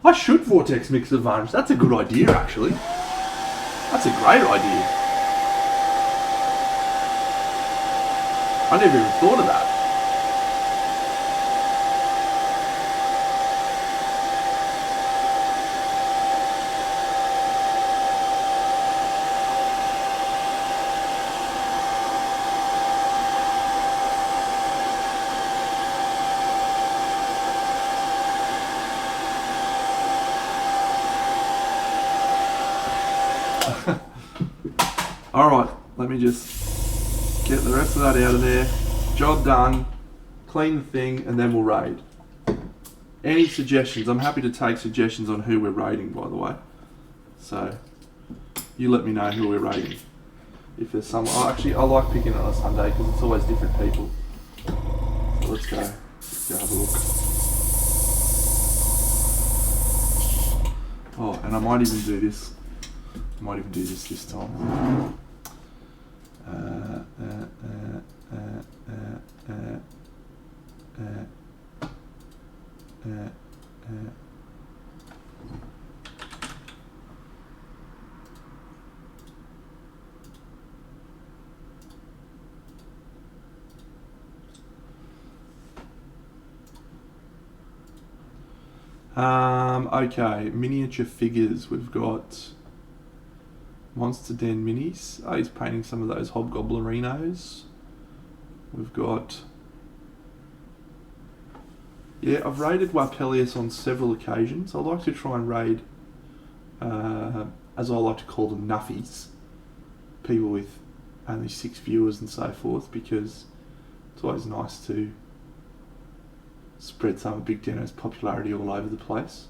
I should vortex mix the varnish. That's a good idea, actually. That's a great idea. I never even thought of that. Alright, let me just get the rest of that out of there. Job done. Clean the thing, and then we'll raid. Any suggestions? I'm happy to take suggestions on who we're raiding, by the way. So, you let me know who we're raiding. If there's someone... Oh, actually, I like picking it on a Sunday because it's always different people. So let's go. Let's go have a look. Oh, and I might even do this. I might even do this time. Okay, miniature figures. We've got Monster Den minis. Oh, he's painting some of those Hobgoblerinos. We've got... Yeah, I've raided Warpelius on several occasions. I like to try and raid, as I like to call them, nuffies. People with only 6 viewers and so forth, because it's always nice to spread some of Big Dino's popularity all over the place.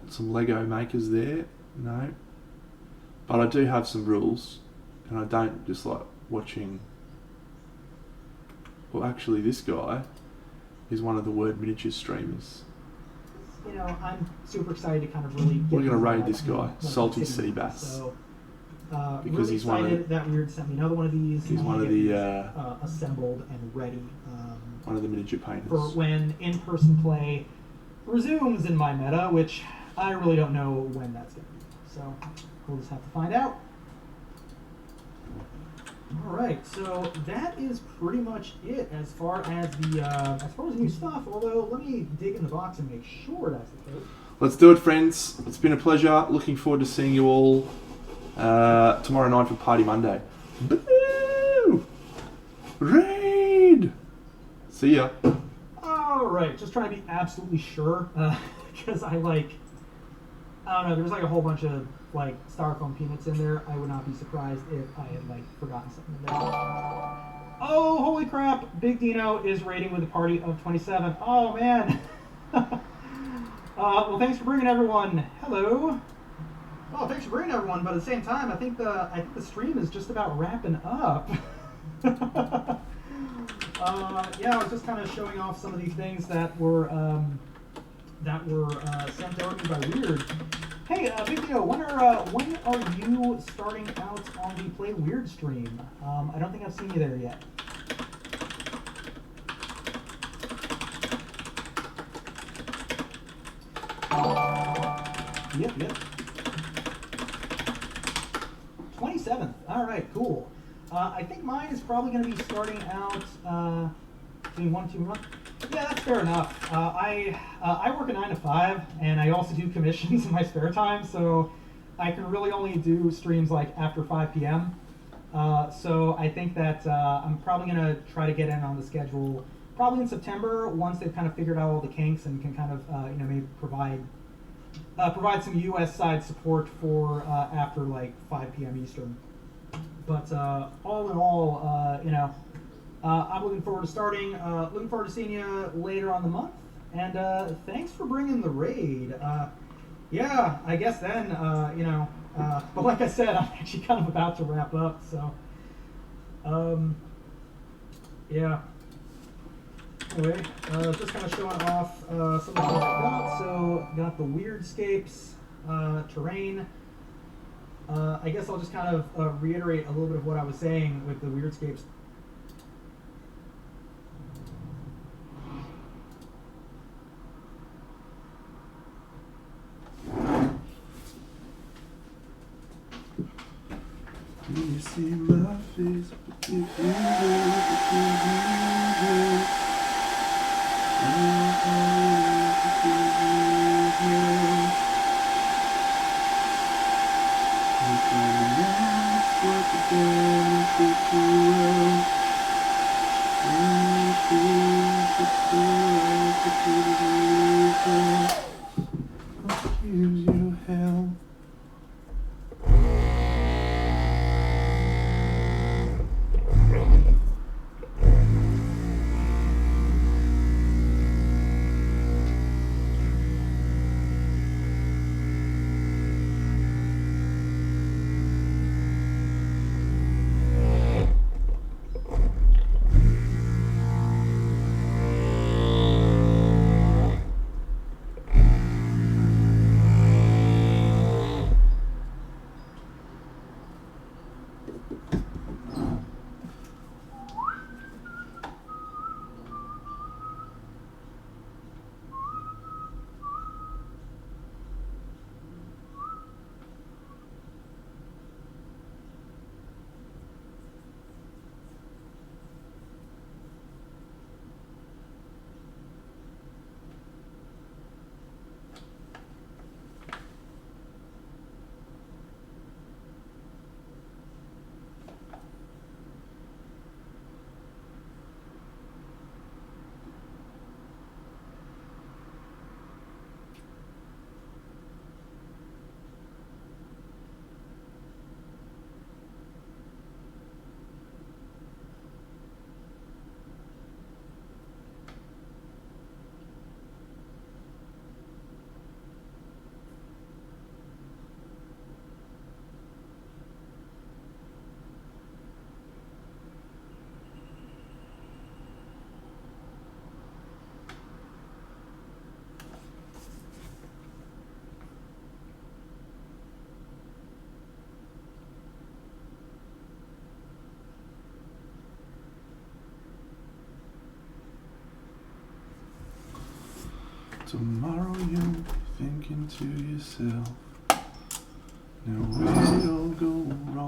Some Lego makers there, no. But I do have some rules, and I don't just like watching... Well, actually, this guy is one of the Word Miniatures streamers. You know, I'm super excited to kind of really get... We're going to raid this guy, Salty Seabass. So, because really he's one excited of... that Weird sent me another one of these. He's one of the... assembled and ready. One of the miniature painters. For when in-person play resumes in my meta, which I really don't know when that's going to be. So, we'll just have to find out. Alright, so that is pretty much it as far as the new stuff, although let me dig in the box and make sure that's the case. Let's do it, friends. It's been a pleasure. Looking forward to seeing you all tomorrow night for Party Monday. Boo! Raid! See ya. Alright, just trying to be absolutely sure, because I don't know, there's like a whole bunch of like styrofoam peanuts in there. I would not be surprised if I had like forgotten something in there. Oh, holy crap! Big Dino is raiding with a party of 27. Oh man! Well, thanks for bringing everyone. Hello. Oh, thanks for bringing everyone. But at the same time, I think the stream is just about wrapping up. Yeah, I was just kind of showing off some of these things that were that were sent over to me by Weird. Hey, Big Theo, when are you starting out on the Play Weird stream? I don't think I've seen you there yet. Yep. 27th. All right, cool. I think mine is probably going to be starting out between 1 and 2 months. Yeah, that's fair enough. I work a 9 to 5, and I also do commissions in my spare time, so I can really only do streams like after 5 p.m. So I think that I'm probably going to try to get in on the schedule probably in September once they've kind of figured out all the kinks and can kind of maybe provide some U.S. side support for after like 5 p.m. Eastern. But all in all, I'm looking forward to starting. Looking forward to seeing you later on the month. And thanks for bringing the raid. Yeah, I guess then, but like I said, I'm actually kind of about to wrap up. So, yeah. Anyway, just kind of showing off some of the things I got. So, got the Weirdscapes terrain. I guess I'll just kind of reiterate a little bit of what I was saying with the Weirdscapes. You see my face, but if you gives you hell. Tomorrow you'll be thinking to yourself, now where'd it all go wrong?